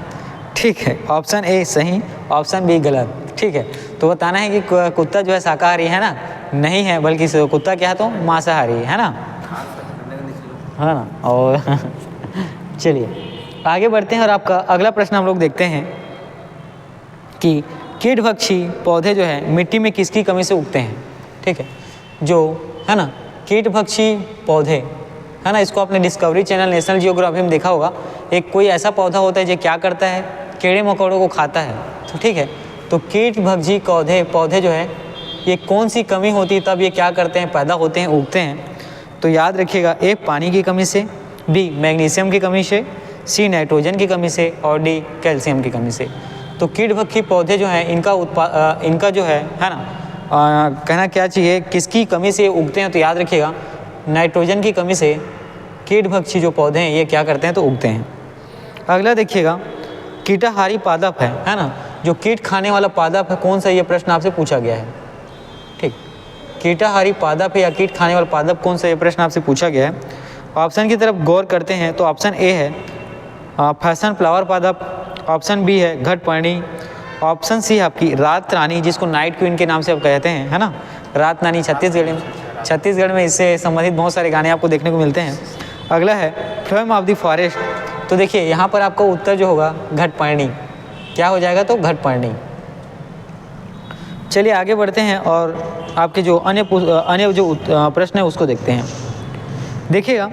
ठीक है, ऑप्शन ए सही, ऑप्शन बी गलत। ठीक है, तो बताना है कि कुत्ता जो है शाकाहारी है ना, नहीं है, बल्कि कुत्ता क्या है तो मांसाहारी है ना, है ना। और चलिए आगे बढ़ते हैं और आपका अगला प्रश्न हम लोग देखते हैं कि कीटभक्षी पौधे जो है मिट्टी में किसकी कमी से उगते हैं। ठीक है, जो है ना कीटभक्षी पौधे है ना, इसको आपने डिस्कवरी चैनल नेशनल जियोग्राफी में देखा होगा। एक कोई ऐसा पौधा होता है जो क्या करता है, कीड़े मकोड़ों को खाता है। तो ठीक है, तो कीटभक्षी पौधे जो है ये कौन सी कमी होती है तब ये क्या करते हैं, पैदा होते हैं, उगते हैं। तो याद रखिएगा, ए पानी की कमी से, बी मैग्नीशियम की कमी से, सी नाइट्रोजन की कमी से और डी कैल्शियम की कमी से। तो कीटभक्षी पौधे जो हैं इनका जो है ना कहना क्या चाहिए, किसकी कमी से उगते हैं, तो याद रखिएगा नाइट्रोजन की कमी से कीटभक्षी जो पौधे हैं ये क्या करते हैं तो उगते हैं। अगला देखिएगा, कीटाहारी पादप है ना, जो कीट खाने वाला पादप है कौन सा, ये प्रश्न आपसे पूछा गया है। ठीक, कीटाहारी पादप है या कीट खाने वाला पादप कौन सा, ये प्रश्न आपसे पूछा गया है। ऑप्शन की तरफ गौर करते हैं तो ऑप्शन ए है फैशन फ्लावर पादप, ऑप्शन बी है घटपर्णी, ऑप्शन सी है आपकी रात रानी, जिसको नाइट क्वीन के नाम से आप कहते हैं, है ना, रात रानी। छत्तीसगढ़ में इससे संबंधित बहुत सारे गाने आपको देखने को मिलते हैं। अगला है फ्लेम ऑफ द फॉरेस्ट। तो देखिए यहाँ पर आपका उत्तर जो होगा घटपर्णी, क्या हो जाएगा तो घटपर्णी। चलिए आगे बढ़ते हैं और आपके जो अन्य जो प्रश्न है उसको देखते हैं। देखिएगा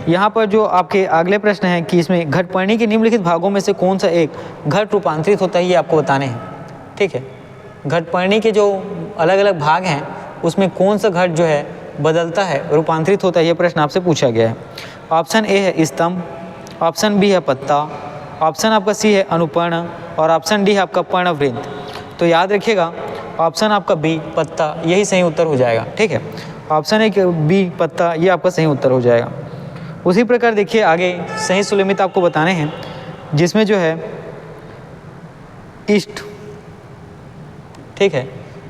यहाँ पर जो आपके अगले प्रश्न हैं कि इसमें घटपर्णी के निम्नलिखित भागों में से कौन सा एक घट रूपांतरित होता है, ये आपको बताने हैं। ठीक है, घटपर्णी के जो अलग अलग भाग हैं उसमें कौन सा घट जो है बदलता है, रूपांतरित होता है, ये प्रश्न आपसे पूछा गया है। ऑप्शन ए है स्तंभ, ऑप्शन बी है पत्ता, ऑप्शन आपका सी है अनुपर्ण और ऑप्शन डी है आपका पर्णवृंत। तो याद रखिएगा ऑप्शन आपका बी पत्ता यही सही उत्तर हो जाएगा। ठीक है, ऑप्शन है बी पत्ता, ये आपका सही उत्तर हो जाएगा। उसी प्रकार देखिए आगे सही सुलेमित आपको बताने हैं, जिसमें जो है इष्ट। ठीक है,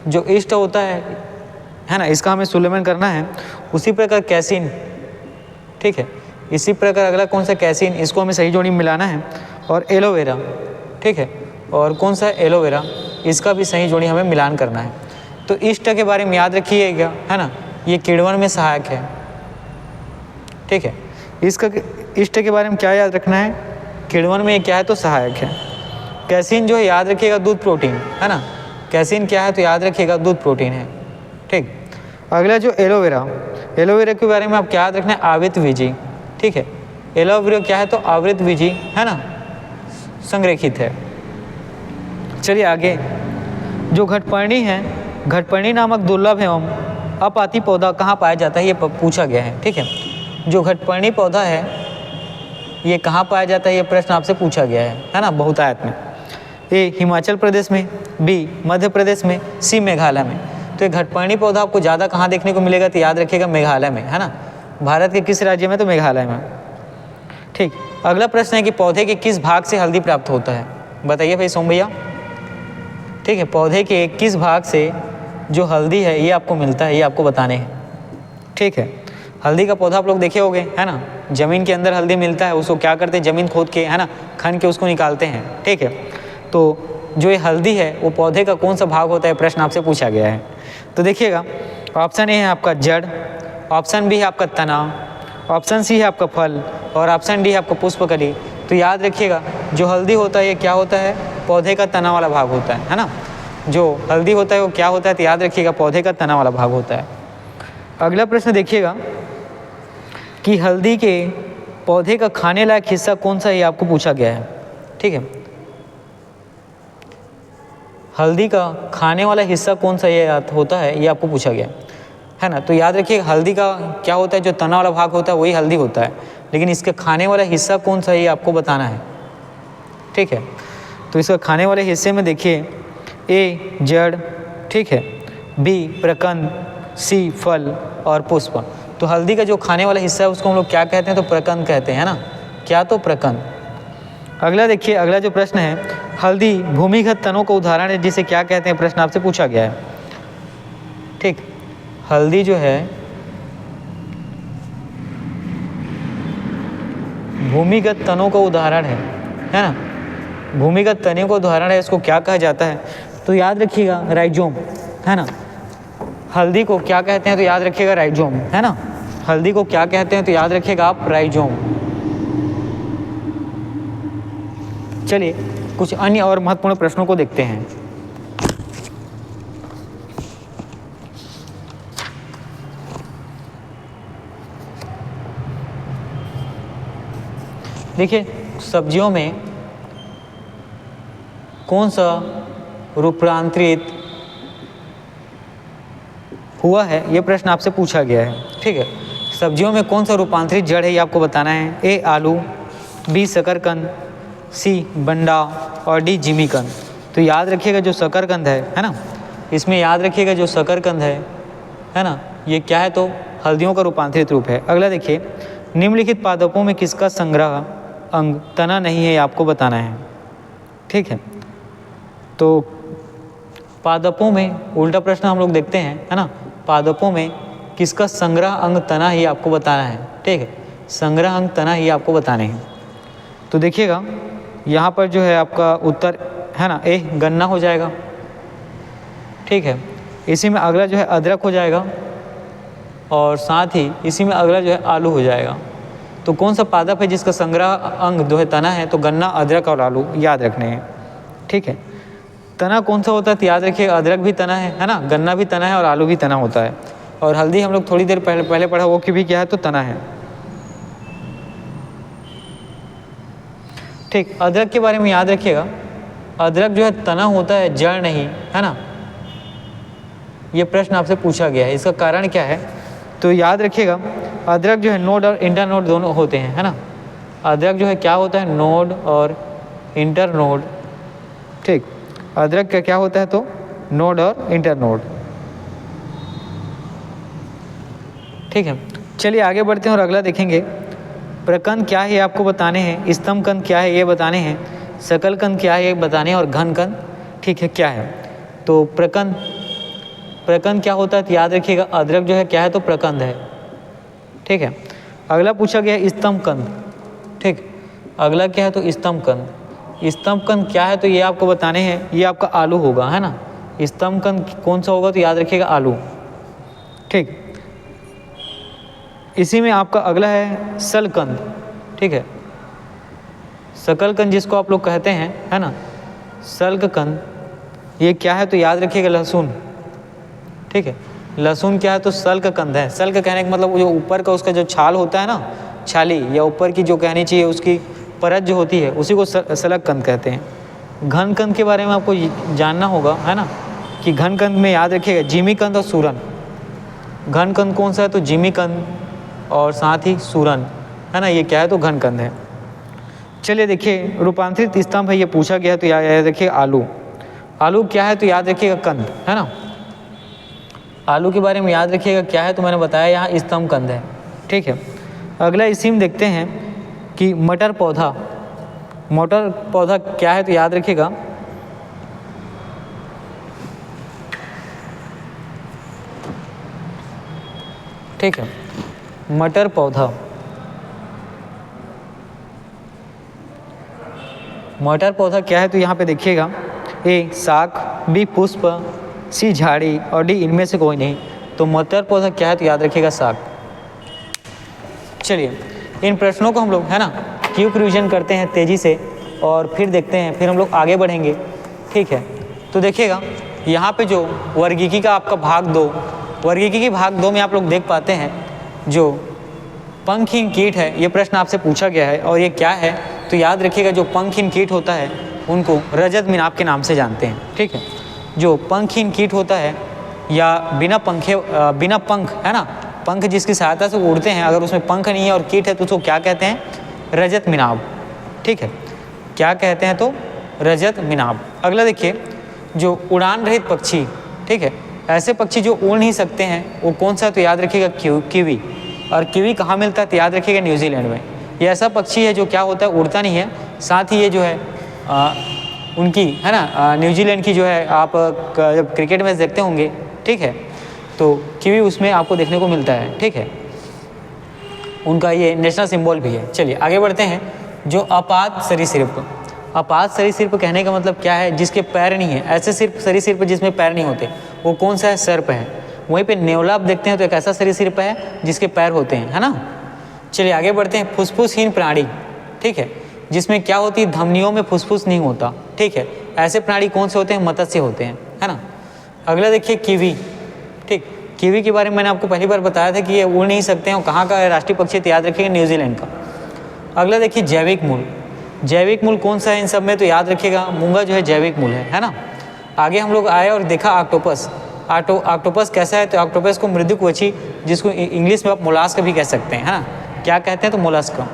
जो इष्ट होता है ना, इसका हमें सुलेमन करना है। उसी प्रकार कैसिन। ठीक है, इसी प्रकार अगला कौन सा कैसिन, इसको हमें सही जोड़ी में मिलाना है। और एलोवेरा। ठीक है, और कौन सा एलोवेरा, इसका भी सही जोड़ी हमें मिलान करना है। तो इष्ट के बारे में याद रखिएगा, है ना, ये किण्वन में सहायक है। ठीक है, इसका इष्ट के बारे में क्या याद रखना है, किण्वन में क्या है तो सहायक है। कैसिन जो है याद रखिएगा दूध प्रोटीन, है ना, कैसिन क्या है तो याद रखिएगा दूध प्रोटीन है। ठीक, अगला जो एलोवेरा के बारे में आप क्या याद रखना है, आवृत बीजी। ठीक है, एलोवेरा क्या है तो आवृत बीजी, है ना, संरेखित है। चलिए आगे, जो घटपर्णी है, घटपर्णी नामक दुर्लभ एवं अपाती पौधा कहाँ पाया जाता है, ये पूछा गया है। ठीक है, जो घटपर्णी पौधा है ये कहाँ पाया जाता है, ये प्रश्न आपसे पूछा गया है ना, बहुतायत में। ए हिमाचल प्रदेश में, बी मध्य प्रदेश में, सी मेघालय में। तो ये घटपर्णी पौधा आपको ज़्यादा कहाँ देखने को मिलेगा, तो याद रखिएगा मेघालय में, है ना, भारत के किस राज्य में, तो मेघालय में। ठीक, अगला प्रश्न है कि पौधे के किस भाग से हल्दी प्राप्त होता है, बताइए भाई सोम भैया। ठीक है, पौधे के किस भाग से जो हल्दी है ये आपको मिलता है, ये आपको बताने हैं। ठीक है, हल्दी का पौधा आप लोग देखे होंगे, है ना, ज़मीन के अंदर हल्दी मिलता है, उसको क्या करते हैं, ज़मीन खोद के, है ना, खन के उसको निकालते हैं। ठीक है, तो जो ये हल्दी है वो पौधे का कौन सा भाग होता है, प्रश्न आपसे पूछा गया है। तो देखिएगा ऑप्शन ए है आपका जड़, ऑप्शन बी है आपका तना, ऑप्शन सी है आपका फल और ऑप्शन डी है आपका पुष्पकली। तो याद रखिएगा जो हल्दी होता है ये क्या होता है, पौधे का तना वाला भाग होता है ना, जो हल्दी होता है वो क्या होता है, तो याद रखिएगा पौधे का तना वाला भाग होता है। अगला प्रश्न देखिएगा कि हल्दी के पौधे का खाने लायक हिस्सा कौन सा है, ये आपको पूछा गया है। ठीक है, हल्दी का खाने वाला हिस्सा कौन सा ये होता है, ये आपको पूछा गया है ना। तो याद रखिए हल्दी का क्या होता है, जो तना वाला भाग होता है वही हल्दी होता है, लेकिन इसके खाने वाला हिस्सा कौन सा है ये आपको बताना है। ठीक है, तो इसका खाने वाले हिस्से में देखिए ए जड़, ठीक है, बी प्रकंद, सी फल और पुष्प। तो हल्दी का जो खाने वाला हिस्सा है उसको हम लोग क्या कहते हैं, तो प्रकंद कहते हैं, है ना, क्या तो प्रकंद। अगला देखिए, अगला जो प्रश्न है, हल्दी भूमिगत तनों का उदाहरण है जिसे क्या कहते हैं, प्रश्न आपसे पूछा गया है। ठीक, हल्दी जो है भूमिगत तनों का उदाहरण है ना, भूमिगत तनों का उदाहरण है, इसको क्या कहा जाता है, तो याद रखिएगा राइजोम, है ना। हल्दी को क्या कहते हैं, तो याद रखिएगा राइजोम, है ना। हल्दी को क्या कहते हैं, तो याद रखिएगा आप राइजोम। चलिए कुछ अन्य और महत्वपूर्ण प्रश्नों को देखते हैं। देखिए, सब्जियों में कौन सा रूपांतरित हुआ है, ये प्रश्न आपसे पूछा गया है। ठीक है, सब्जियों में कौन सा रूपांतरित जड़ है, ये आपको बताना है। ए आलू, बी शकरकंद, सी बंडा और डी जिमीकंद। तो याद रखिएगा जो शकरकंद है ना, इसमें याद रखिएगा जो शकरकंद है ना, ये क्या है, तो हल्दियों का रूपांतरित रूप है। अगला देखिए, निम्नलिखित पादपों में किसका संग्रह अंग तना नहीं है, आपको बताना है। ठीक है, तो पादपों में उल्टा प्रश्न हम लोग देखते हैं, है ना, पादपों में किसका संग्रह अंग तना ही आपको बताना है। ठीक है, संग्रह अंग तना ही आपको बताने हैं। तो देखिएगा यहाँ पर जो है आपका उत्तर है ना, ए गन्ना हो जाएगा। ठीक है, इसी में अगला जो है अदरक हो जाएगा, और साथ ही इसी में अगला जो है आलू हो जाएगा। तो कौन सा पादप है जिसका संग्रह अंग जो है तना है, तो गन्ना, अदरक और आलू याद रखने हैं। ठीक है, तना कौन सा होता है, तो याद रखिए अदरक भी तना है ना, गन्ना भी तना है और आलू भी तना होता है। और हल्दी हम लोग थोड़ी देर पहले पढ़ा, वो की भी क्या है, तो तना है। ठीक, अदरक के बारे में याद रखिएगा, अदरक जो है तना होता है, जड़ नहीं, है ना। ये प्रश्न आपसे पूछा गया है, इसका कारण क्या है, तो याद रखिएगा अदरक जो है नोड और इंटर नोड दोनों होते हैं, है ना। अदरक जो है क्या होता है, नोड और इंटर नोड। ठीक, अदरक का क्या होता है, तो नोड और इंटर नोड। ठीक है, चलिए आगे बढ़ते हैं और अगला देखेंगे। प्रकंद क्या है आपको बताने हैं, स्तंभकंद क्या है ये बताने हैं, सकलकंद क्या है ये बताने हैं, और घनकंद ठीक है क्या है। तो प्रकंद क्या होता है, तो याद रखिएगा अदरक जो है क्या है, तो प्रकंद है। ठीक है, अगला पूछा गया स्तंभकंद। ठीक, अगला क्या है, तो स्तंभकंद। स्तंभकंद क्या है, तो ये आपको बताने हैं, ये आपका आलू होगा, है ना। स्तंभकंद कौन सा होगा, तो याद रखिएगा आलू। ठीक, इसी में आपका अगला है सलकंद। ठीक है, सकलकंद जिसको आप लोग कहते हैं, है ना, सल्ककंद ये क्या है, तो याद रखिएगा लहसुन। ठीक है, लहसुन क्या है, तो सल्ककंद है। सल्क कहने का मतलब जो ऊपर का उसका जो छाल होता है ना, छाली, या ऊपर की जो कहनी चाहिए उसकी परत जो होती है, उसी को सलककंद कहते हैं। घनकंद के बारे में आपको जानना होगा, है ना, कि घनकंद में याद रखिएगा जिमीकंद और सूरन। घनकंद कौन सा है, तो जिमीकंद और साथ ही सूरन, है ना, ये क्या है, तो घनकंद है। चलिए देखिए, रूपांतरित स्तंभ है, ये पूछा गया है, तो याद रखिए आलू। आलू क्या है, तो याद रखिएगा कंद, है ना। आलू के बारे में याद रखिएगा क्या है, तो मैंने बताया यहाँ स्तंभ कंद है। ठीक है, अगला इसी में देखते हैं कि मटर पौधा। मटर पौधा क्या है, तो याद रखिएगा ठीक है, मटर पौधा। मटर पौधा क्या है, तो यहाँ पे देखिएगा ए शाक, बी पुष्प, सी झाड़ी और डी इनमें से कोई नहीं। तो मटर पौधा क्या है, तो याद रखिएगा शाक। चलिए इन प्रश्नों को हम लोग, है ना, क्विक रिवीजन करते हैं तेज़ी से और फिर देखते हैं, फिर हम लोग आगे बढ़ेंगे। ठीक है, तो देखिएगा यहाँ पे जो वर्गीकी का आपका भाग 2, वर्गीकी की भाग 2 में आप लोग देख पाते हैं जो पंखहीन कीट है, ये प्रश्न आपसे पूछा गया है। और ये क्या है, तो याद रखिएगा जो पंखहीन कीट होता है उनको रजत मिनाब के नाम से जानते हैं। ठीक है, जो पंखहीन कीट होता है या बिना पंख, है ना, पंख जिसकी सहायता से उड़ते हैं, अगर उसमें पंख नहीं है और कीट है तो उसको क्या कहते हैं, रजत मिनाब। ठीक है, क्या कहते हैं, तो रजत मिनाब। अगला देखिए, जो उड़ान रहित पक्षी, ठीक है, ऐसे पक्षी जो उड़ नहीं सकते हैं वो कौन सा है, तो याद रखिएगा कीवी। और कीवी कहाँ मिलता है, तो याद रखिएगा न्यूजीलैंड में। ये ऐसा पक्षी है जो क्या होता है, उड़ता नहीं है। साथ ही ये जो है उनकी है ना न्यूजीलैंड की जो है आप जब क्रिकेट मैच देखते होंगे, ठीक है, तो कीवी उसमें आपको देखने को मिलता है, ठीक है, उनका ये नेशनल सिंबल भी है। चलिए आगे बढ़ते हैं। जो अपाद सरीसृप, अपाद सरीसृप कहने का मतलब क्या है, जिसके पैर नहीं है, ऐसे सिर्फ सरीसृप जिसमें पैर नहीं होते, वो कौन सा है, सर्प है। वहीं पे नेवला आप देखते हैं तो एक ऐसा सरीसृप है जिसके पैर होते हैं, है ना। चलिए आगे बढ़ते हैं। फुसफुसहीन प्राणी, ठीक है, जिसमें क्या होती है, धमनियों में फुसफुस नहीं होता, ठीक है, ऐसे प्राणी कौन से होते हैं, मत्स्य होते हैं, है ना। अगला देखिए कीवी, ठीक, कीवी के बारे में मैंने आपको पहली बार बताया था कि ये उड़ नहीं सकते हैं। और कहाँ का राष्ट्रीय पक्षी तो याद रखिएगा, न्यूजीलैंड का। अगला देखिए जैविक मूल, जैविक मूल कौन सा है इन सब में, तो याद रखिएगा मूंगा जो है जैविक मूल है ना। आगे हम लोग आए और देखा ऑक्टोपस, ऑक्टोपस कैसा है, तो ऑक्टोपस को मृदुकवची, जिसको इंग्लिश में आप मोलास्क भी कह सकते हैं, है ना, क्या कहते हैं, तो मोलस्क।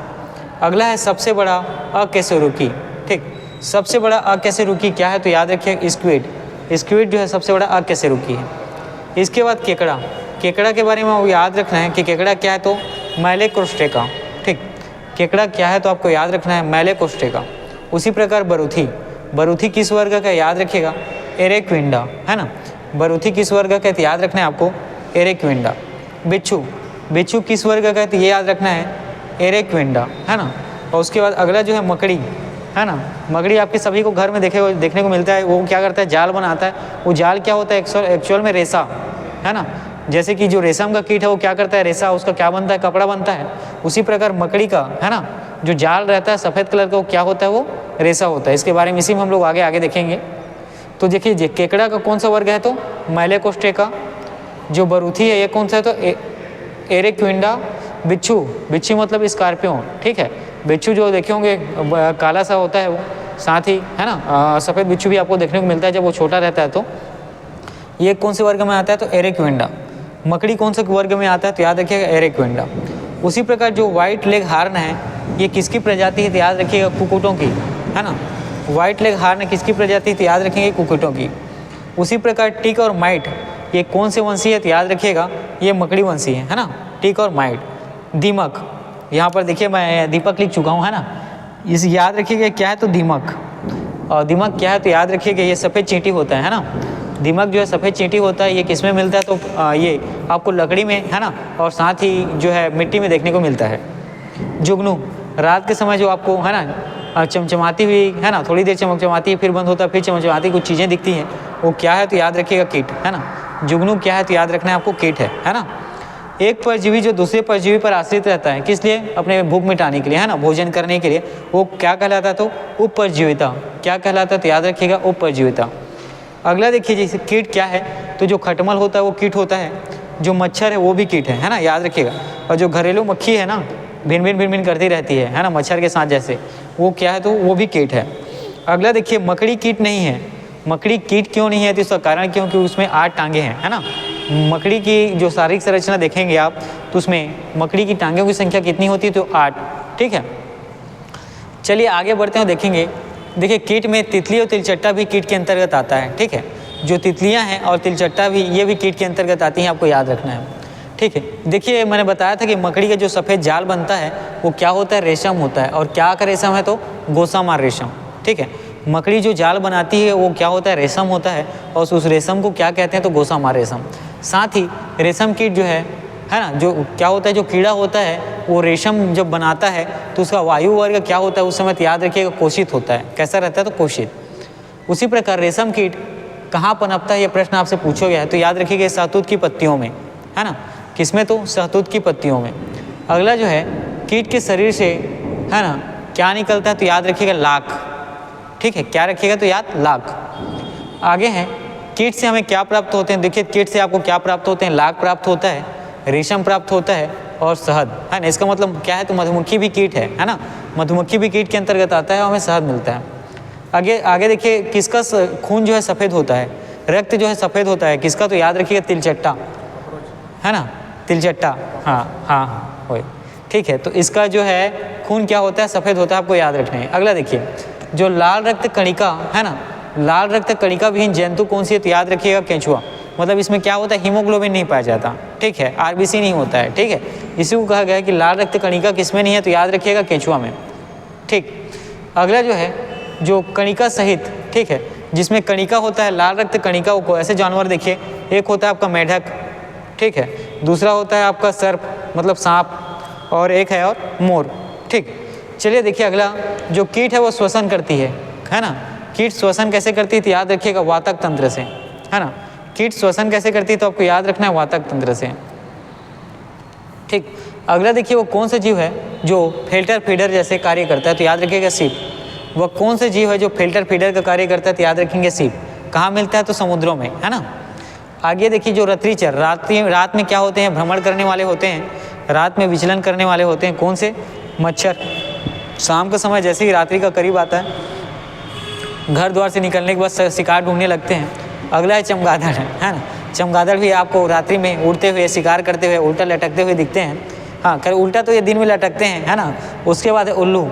अगला है सबसे बड़ा अकशेरुकी, ठीक, सबसे बड़ा अकशेरुकी क्या है, तो याद रखिए स्क्विड, स्क्विड जो है सबसे बड़ा अकशेरुकी है। इसके बाद केकड़ा, केकड़ा के बारे में आपको याद रखना है कि केकड़ा क्या है, तो मैलेकोस्ट्रेका, ठीक, केकड़ा क्या है तो आपको याद रखना है मैलेकोस्ट्रेका। उसी प्रकार बरूथी, बरूथी किस वर्ग का, याद रखिएगा एरेक्विंडा, है ना, बरूथी किस वर्ग का, तो याद रखना है आपको एरेक्विंडा। बिच्छू, बिच्छू किस वर्ग का है, तो ये याद रखना है एरेक्विंडा, है ना। और उसके बाद अगला जो है मकड़ी, है ना, मकड़ी आपके सभी को घर में देखने को मिलता है। वो क्या करता है, जाल बनाता है। वो जाल क्या होता है, एक्चुअल में रेसा, है ना, जैसे कि जो रेशम का कीट है वो क्या करता है, रेसा, उसका क्या बनता है, कपड़ा बनता है। उसी प्रकार मकड़ी का, है ना, जो जाल रहता है सफ़ेद कलर का, वो क्या होता है, वो रेसा होता है। इसके बारे में इसी में हम लोग आगे आगे देखेंगे। तो देखिए केकड़ा का कौन सा वर्ग है, तो मैलेकोस्ट्रेका। जो बरूथी है ये कौन सा है, तो एरेक्विंडा। बिच्छू, बिच्छू मतलब स्कॉर्पियो, ठीक है, बिच्छू जो देखे होंगे काला सा होता है वो, साथ ही है ना सफ़ेद बिच्छू भी आपको देखने को मिलता है जब वो छोटा रहता है। तो ये कौन से वर्ग में आता है, तो एरेक्विंडा। मकड़ी कौन से वर्ग में आता है, तो याद रखिएगा एरेक्विंडा। उसी प्रकार जो वाइट लेग हार्न है ये किसकी प्रजाति है, तो याद रखिएगा कुकुटों की, है ना, वाइट लेग हार्न किसकी प्रजाति है, तो याद रखेंगे कुकुटों की। उसी प्रकार टिक और माइट ये कौन से वंशी है, तो याद रखिएगा ये मकड़ी वंशी है ना, टिक और माइट। दीमक, यहाँ पर देखिए मैं दीपक लिख चुका हूँ, है ना, इस याद रखिएगा क्या है, तो दीमक। और दीमक क्या है, तो याद रखिएगा ये सफ़ेद चींटी होता है ना, दीमक जो है सफ़ेद चींटी होता है। ये किस में मिलता है, तो ये आपको लकड़ी में, है ना, और साथ ही जो है मिट्टी में देखने को मिलता है। जुगनू, रात के समय जो आपको, है ना, चमचमाती हुई, है ना, थोड़ी देर चमचमाती है फिर बंद होता है, फिर चमचमाती कुछ चीज़ें दिखती हैं, वो क्या है, तो याद रखिएगा कीट, है ना। जुगनू क्या है, तो याद रखना है आपको कीट है ना। एक परजीवी जो दूसरे परजीवी पर आश्रित रहता है, किस लिए, अपने भूख मिटाने के लिए, है ना, भोजन करने के लिए, वो क्या कहलाता है, तो उपपरजीविता। क्या कहलाता है, तो याद रखिएगा उपपरजीविता। अगला देखिए जैसे कीट क्या है, तो जो खटमल होता है वो कीट होता है, जो मच्छर है वो भी कीट है ना, याद रखिएगा। और जो घरेलू मक्खी है ना, भिन भिन करती रहती है ना, मच्छर के साथ जैसे, वो क्या है, तो वो भी कीट है। अगला देखिए मकड़ी कीट नहीं है। मकड़ी कीट क्यों नहीं है, तो इसका कारण क्योंकि उसमें 8 टांगे हैं, है ना। मकड़ी की जो शारीरिक संरचना देखेंगे आप, तो उसमें मकड़ी की टांगों की संख्या कितनी होती है, तो 8, ठीक है। चलिए आगे बढ़ते हैं, देखेंगे। देखिए कीट में तितली और तिलचट्टा भी कीट के अंतर्गत आता है, ठीक है। जो तितलियां हैं और तिलचट्टा भी, ये भी कीट के अंतर्गत आती हैं, आपको याद रखना है, ठीक है। देखिए मैंने बताया था कि मकड़ी का जो सफ़ेद जाल बनता है वो क्या होता है, रेशम होता है। और क्या का रेशम है, तो गोसामार रेशम, ठीक है। मकड़ी जो जाल बनाती है वो क्या होता है, रेशम होता है, और उस रेशम को क्या कहते हैं, तो गोसामार रेशम। साथ ही रेशम कीट जो है ना, जो क्या होता है, जो कीड़ा होता है वो रेशम जब बनाता है तो उसका वायु वर्ग क्या होता है, उस समय याद रखिएगा कोशित होता है। कैसा रहता है, तो कोशित। उसी प्रकार रेशम कीट कहाँ पनपता है, ये प्रश्न आपसे पूछा गया है, तो याद रखिएगा शहतूत की पत्तियों में, है ना। किसमें, तो शहतूत की पत्तियों में। अगला जो है कीट के शरीर से, है ना, क्या निकलता है, तो याद रखिएगा लाख, ठीक है। क्या रखिएगा, तो याद लाख। आगे है कीट से हमें क्या प्राप्त होते हैं। देखिए कीट से आपको क्या प्राप्त होते हैं, लाख प्राप्त होता है, रेशम प्राप्त होता है और शहद, है ना। इसका मतलब क्या है, तो मधुमक्खी भी कीट है ना, मधुमक्खी भी कीट के अंतर्गत आता है और हमें शहद मिलता है। आगे देखिए किसका खून जो है सफ़ेद होता है, रक्त जो है सफ़ेद होता है, किसका, तो याद रखिएगा तिलचट्टा, है ना, तिलचट्टा, हाँ वही, ठीक है। तो इसका जो है खून क्या होता है, सफ़ेद होता है, आपको याद रखना है। अगला देखिए जो लाल रक्त कणिका है ना, लाल रक्त कणिका विहीन जंतु कौन सी है, तो याद रखिएगा केंचुआ। मतलब इसमें क्या होता है, हीमोग्लोबिन नहीं पाया जाता, ठीक है, आरबीसी नहीं होता है, ठीक है। इसी को कहा गया है कि लाल रक्त कणिका किसमें नहीं है, तो याद रखिएगा केंचुआ में, ठीक। अगला जो है जो कणिका सहित, ठीक है, जिसमें कणिका होता है, लाल रक्त कणिका को ऐसे जानवर देखिए, एक होता है आपका मेढक, ठीक है, दूसरा होता है आपका सर्प मतलब सांप, और एक है और मोर, ठीक। चलिए देखिए अगला जो कीट है वो श्वसन करती है ना। कीट श्वसन कैसे करती है, तो याद रखिएगा वातक तंत्र से, है ना। कीट श्वसन कैसे करती है, तो आपको याद रखना है वातक तंत्र से, ठीक। अगला देखिए वो कौन सा जीव है जो फिल्टर फीडर जैसे कार्य करता है, तो याद रखिएगा सीप। वह कौन से जीव है जो फिल्टर फीडर का कार्य करता है, तो याद रखेंगे सीप। कहाँ मिलता है, तो समुद्रों में, है ना। आगे देखिए जो रात्रिचर, रात में क्या होते हैं, भ्रमण करने वाले होते हैं, रात में विचलन करने वाले होते हैं, कौन से, मच्छर। शाम का समय जैसे ही रात्रि का करीब आता है, घर द्वार से निकलने के बाद शिकार ढूंढने लगते हैं। अगला है चमगादड़, है ना। चमगादड़ भी आपको रात्रि में उड़ते हुए शिकार करते हुए उल्टा लटकते हुए दिखते हैं। हाँ, खैर उल्टा तो ये दिन में लटकते हैं, है ना। उसके बाद है उल्लू,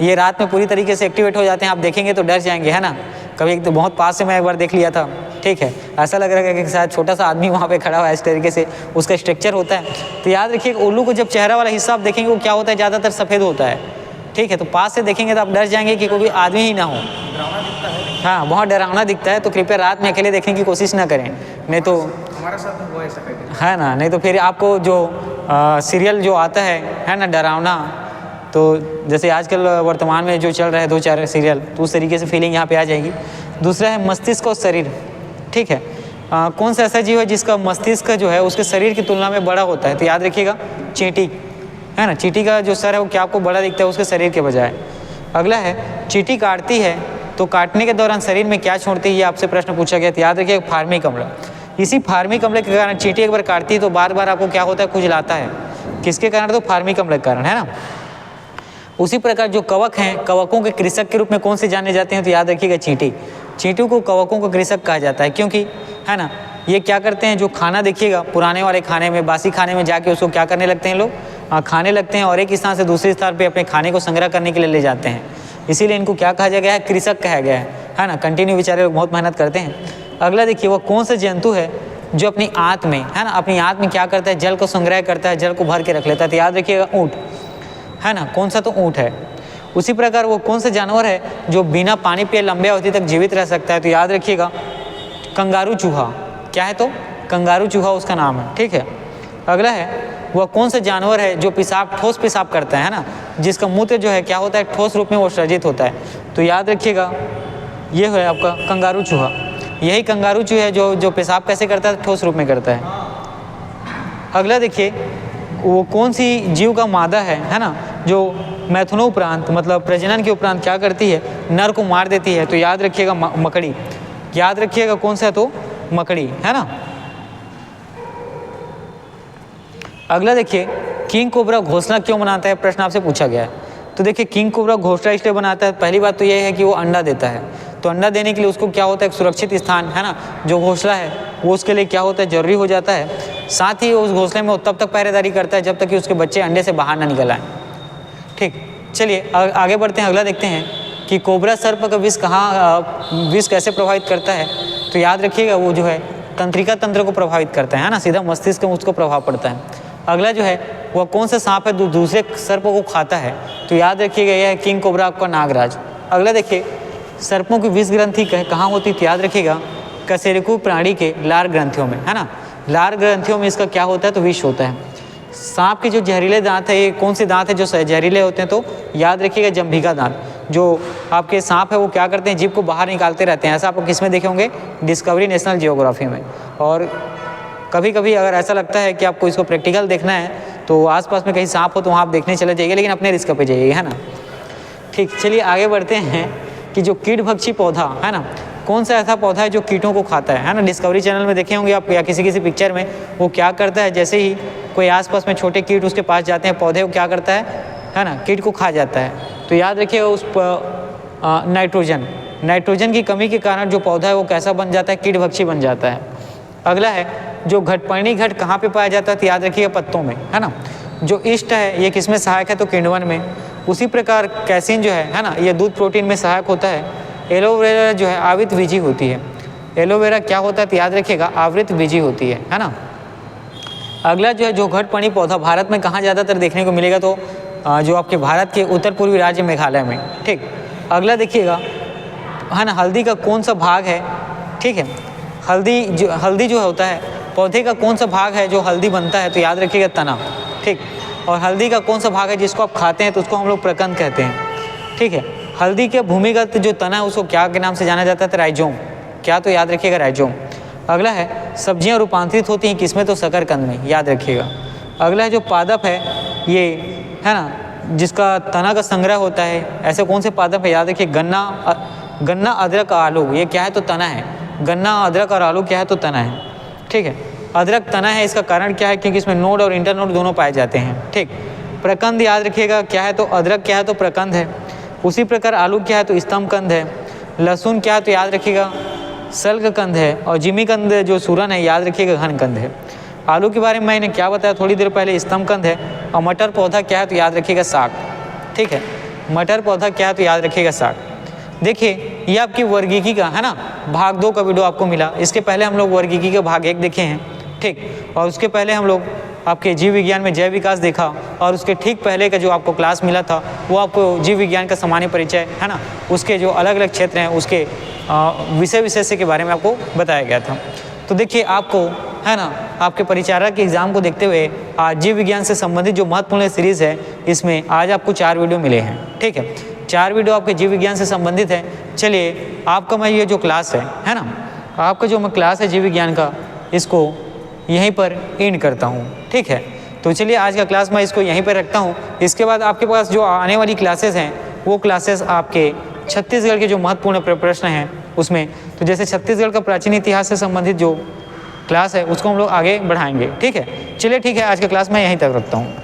ये रात में पूरी तरीके से एक्टिवेट हो जाते हैं, आप देखेंगे तो डर जाएंगे, है ना। कभी एक तो बहुत पास से मैं एक बार देख लिया था, ठीक है, ऐसा लग रहा है कि शायद छोटा सा आदमी वहाँ पे खड़ा हुआ है, इस तरीके से उसका स्ट्रक्चर होता है। तो याद रखिए उल्लू को जब चेहरा वाला हिस्सा आप देखेंगे वो क्या होता है, ज़्यादातर सफ़ेद होता है, ठीक है। तो पास से देखेंगे तो आप डर जाएंगे कि कोई आदमी ही ना हो, हाँ, बहुत डरावना दिखता है। तो कृपया रात में अकेले देखने की कोशिश ना करें, नहीं तो हमारे साथ हुआ ऐसा कई दिन, है ना, नहीं तो फिर आपको जो सीरियल जो आता है ना डरावना, तो जैसे आजकल वर्तमान में जो चल रहा है 2-4 सीरियल, तो उस तरीके से फीलिंग यहाँ पे आ जाएगी। दूसरा है मस्तिष्क और शरीर, ठीक है। कौन सा ऐसा जीव है जिसका मस्तिष्क जो है उसके शरीर की तुलना में बड़ा होता है, तो याद रखिएगा चींटी, है ना। चींटी का जो सर है वो क्या आपको बड़ा दिखता है उसके शरीर के बजाय। अगला है चींटी काटती है तो काटने के दौरान शरीर में क्या छोड़ती है, ये आपसे प्रश्न पूछा गया, तो याद रखिएगा फार्मिक अम्ल। इसी फार्मिक अम्ल के कारण चींटी एक बार काटती है तो बार बार आपको क्या होता है, खुजलाता है, किसके कारण, तो फार्मिक अम्ल के कारण, है ना। उसी प्रकार जो कवक हैं, कवकों के कृषक के रूप में कौन से जाने जाते हैं, तो याद रखिएगा चींटी। चींटी को कवकों का कृषक कहा जाता है, क्योंकि, है ना, ये क्या करते हैं, जो खाना देखिएगा पुराने वाले खाने में, बासी खाने में जाके उसको क्या करने लगते हैं लोग, खाने लगते हैं, और एक स्थान से दूसरे स्थान पे अपने खाने को संग्रह करने के लिए ले जाते हैं। इसीलिए इनको क्या कहा गया है, कृषक कहा गया है ना। कंटिन्यू बेचारे लोग बहुत मेहनत करते हैं। अगला देखिए वो कौन सा जंतु है जो अपनी आंत में, है ना, अपनी आंत में क्या करता है, जल को संग्रह करता है, जल को भर के रख लेता है, तो याद रखिएगा ऊँट, है ना। कौन सा, तो ऊँट है। उसी प्रकार वो कौन सा जानवर है जो बिना पानी पिए लंबे अवधि तक जीवित रह सकता है, तो याद रखिएगा कंगारू चूहा। क्या है, तो कंगारू चूहा उसका नाम है, ठीक है। अगला है वह कौन सा जानवर है जो ठोस पेशाब करता है ना, जिसका मूत्र जो है क्या होता है, ठोस रूप में वो सर्जित होता है, तो याद रखिएगा ये है आपका कंगारू चूहा। यही कंगारू चूहा है जो पेशाब कैसे करता है, ठोस रूप में करता है। अगला देखिए वो कौन सी जीव का मादा है ना, जो मैथुनोपरांत मतलब प्रजनन के उपरांत क्या करती है, नर को मार देती है, तो याद रखिएगा मकड़ी। याद रखिएगा कौन सा है, तो मकड़ी, है ना। अगला देखिए किंग कोबरा घोंसला क्यों बनाता है, प्रश्न आपसे पूछा गया है। तो देखिए किंग कोबरा घोंसला इसलिए बनाता है, पहली बात तो ये है कि वो अंडा देता है, तो अंडा देने के लिए उसको क्या होता है, एक सुरक्षित स्थान, है ना, जो घोंसला है वो उसके लिए क्या होता है, जरूरी हो जाता है। साथ ही उस घोंसले में वो तब तक पहरेदारी करता है जब तक कि उसके बच्चे अंडे से बाहर ना निकल आए, ठीक। चलिए आगे बढ़ते हैं। अगला देखते हैं कि कोबरा सर्प का विष कैसे प्रभावित करता है, तो याद रखिएगा वो जो है तंत्रिका तंत्र को प्रभावित करता है ना, सीधा मस्तिष्क में उसको प्रभाव पड़ता है। अगला जो है वह कौन सा सांप है दूसरे सर्पों को खाता है, तो याद रखिएगा यह है किंग कोबरा आपका नागराज। अगला देखिए सर्पों की विष ग्रंथि कहाँ होती, तो याद रखिएगा कशेरुकी प्राणी के लार ग्रंथियों में, है ना। लार ग्रंथियों में इसका क्या होता है, तो विष होता है। सांप के जो जहरीले दांत है, ये कौन से दांत है जो जहरीले होते हैं, तो याद रखिएगा जंभिका दांत। जो आपके सांप है वो क्या करते हैं, जीभ को बाहर निकालते रहते हैं। ऐसा आप किस में देखे होंगे, डिस्कवरी नेशनल जियोग्राफी में। और कभी कभी अगर ऐसा लगता है कि आपको इसको प्रैक्टिकल देखना है तो आसपास में कहीं सांप हो तो वहाँ आप देखने चले जाइए, लेकिन अपने रिस्क पे जाइए, है ना, ठीक। चलिए आगे बढ़ते हैं कि जो कीटभक्षी पौधा है ना, कौन सा ऐसा पौधा है जो कीटों को खाता है ना। डिस्कवरी चैनल में देखे होंगे आप या किसी पिक्चर में, वो क्या करता है, जैसे ही कोई आसपास में छोटे कीट उसके पास जाते हैं, पौधे को क्या करता है ना, कीट को खा जाता है। तो याद रखिएगा उस नाइट्रोजन की कमी के कारण जो पौधा है वो कैसा बन जाता है, कीटभक्षी बन जाता है। अगला है जो घटपर्णी घट कहाँ पे पाया जाता है, तो याद रखिएगा पत्तों में, है ना। जो ईस्ट है ये किसमें सहायक है, तो किण्वन में। उसी प्रकार कैसिन जो है ना, ये दूध प्रोटीन में सहायक होता है। एलोवेरा जो है आवित बीजी होती है। एलोवेरा क्या होता है तो याद रखिएगा आवृत बीजी होती है ना। अगला जो है जो घटपणी पौधा भारत में कहाँ ज़्यादातर देखने को मिलेगा तो जो आपके भारत के उत्तर पूर्वी राज्य मेघालय में। ठीक, अगला देखिएगा है ना, हल्दी का कौन सा भाग है। ठीक है, हल्दी जो होता है पौधे का कौन सा भाग है जो हल्दी बनता है तो याद रखिएगा तना। ठीक, और हल्दी का कौन सा भाग है जिसको आप खाते हैं तो उसको हम लोग प्रकंद कहते हैं। ठीक है, हल्दी के भूमिगत जो तना है उसको क्या के नाम से जाना जाता है तो राइजोम। क्या तो याद रखिएगा राइजोम। अगला है सब्जियां रूपांतरित होती हैं किसमें तो शकरकंद में, याद रखिएगा। अगला है जो पादप है ये है ना जिसका तना का संग्रह होता है, ऐसे कौन से पादप है याद रखिए गन्ना अदरक आलू, ये क्या है तो तना है। गन्ना अदरक और आलू क्या है तो तना है। ठीक है, अदरक तना है, इसका कारण क्या है क्योंकि इसमें नोड और इंटरनोड दोनों पाए जाते हैं। ठीक, प्रकंद याद रखिएगा क्या है तो अदरक क्या है तो प्रकंद है। उसी प्रकार आलू क्या है तो स्तंभकंद है। लहसुन क्या है तो याद रखिएगा सल्गकंद है। और जिमीकंद जो सूरन है याद रखिएगा घनकंद है। आलू के बारे में मैंने क्या बताया थोड़ी देर पहले, स्तंभकंद है। और मटर पौधा क्या है तो याद रखिएगा साग। ठीक है, मटर पौधा क्या है तो याद रखिएगा साग। देखिए ये आपकी वर्गीकी का है ना भाग 2 का वीडियो आपको मिला। इसके पहले हम लोग वर्गीकी का भाग 1 देखे हैं। ठीक, और उसके पहले हम लोग आपके जीव विज्ञान में जैव विकास देखा, और उसके ठीक पहले का जो आपको क्लास मिला था वो आपको जीव विज्ञान का सामान्य परिचय है ना, उसके जो अलग अलग क्षेत्र हैं उसके विषय विशेष के बारे में आपको बताया गया था। तो देखिए आपको है ना आपके परिचारक के एग्जाम को देखते हुए आज जीव विज्ञान से संबंधित जो महत्वपूर्ण सीरीज़ है इसमें आज आपको 4 वीडियो मिले हैं। ठीक है, 4 वीडियो आपके जीव विज्ञान से संबंधित है। चलिए आपका मैं ये जो क्लास है ना आपका जो मैं क्लास है जीव विज्ञान का, इसको यहीं पर एंड करता हूँ। ठीक है, तो चलिए आज का क्लास मैं इसको यहीं पर रखता हूँ। इसके बाद आपके पास जो आने वाली क्लासेस हैं वो क्लासेस आपके छत्तीसगढ़ के जो महत्वपूर्ण प्रश्न हैं उसमें, तो जैसे छत्तीसगढ़ का प्राचीन इतिहास से संबंधित जो क्लास है उसको हम लोग आगे बढ़ाएंगे। ठीक है, चलिए ठीक है, आज का क्लास मैं यहीं तक रखता हूँ।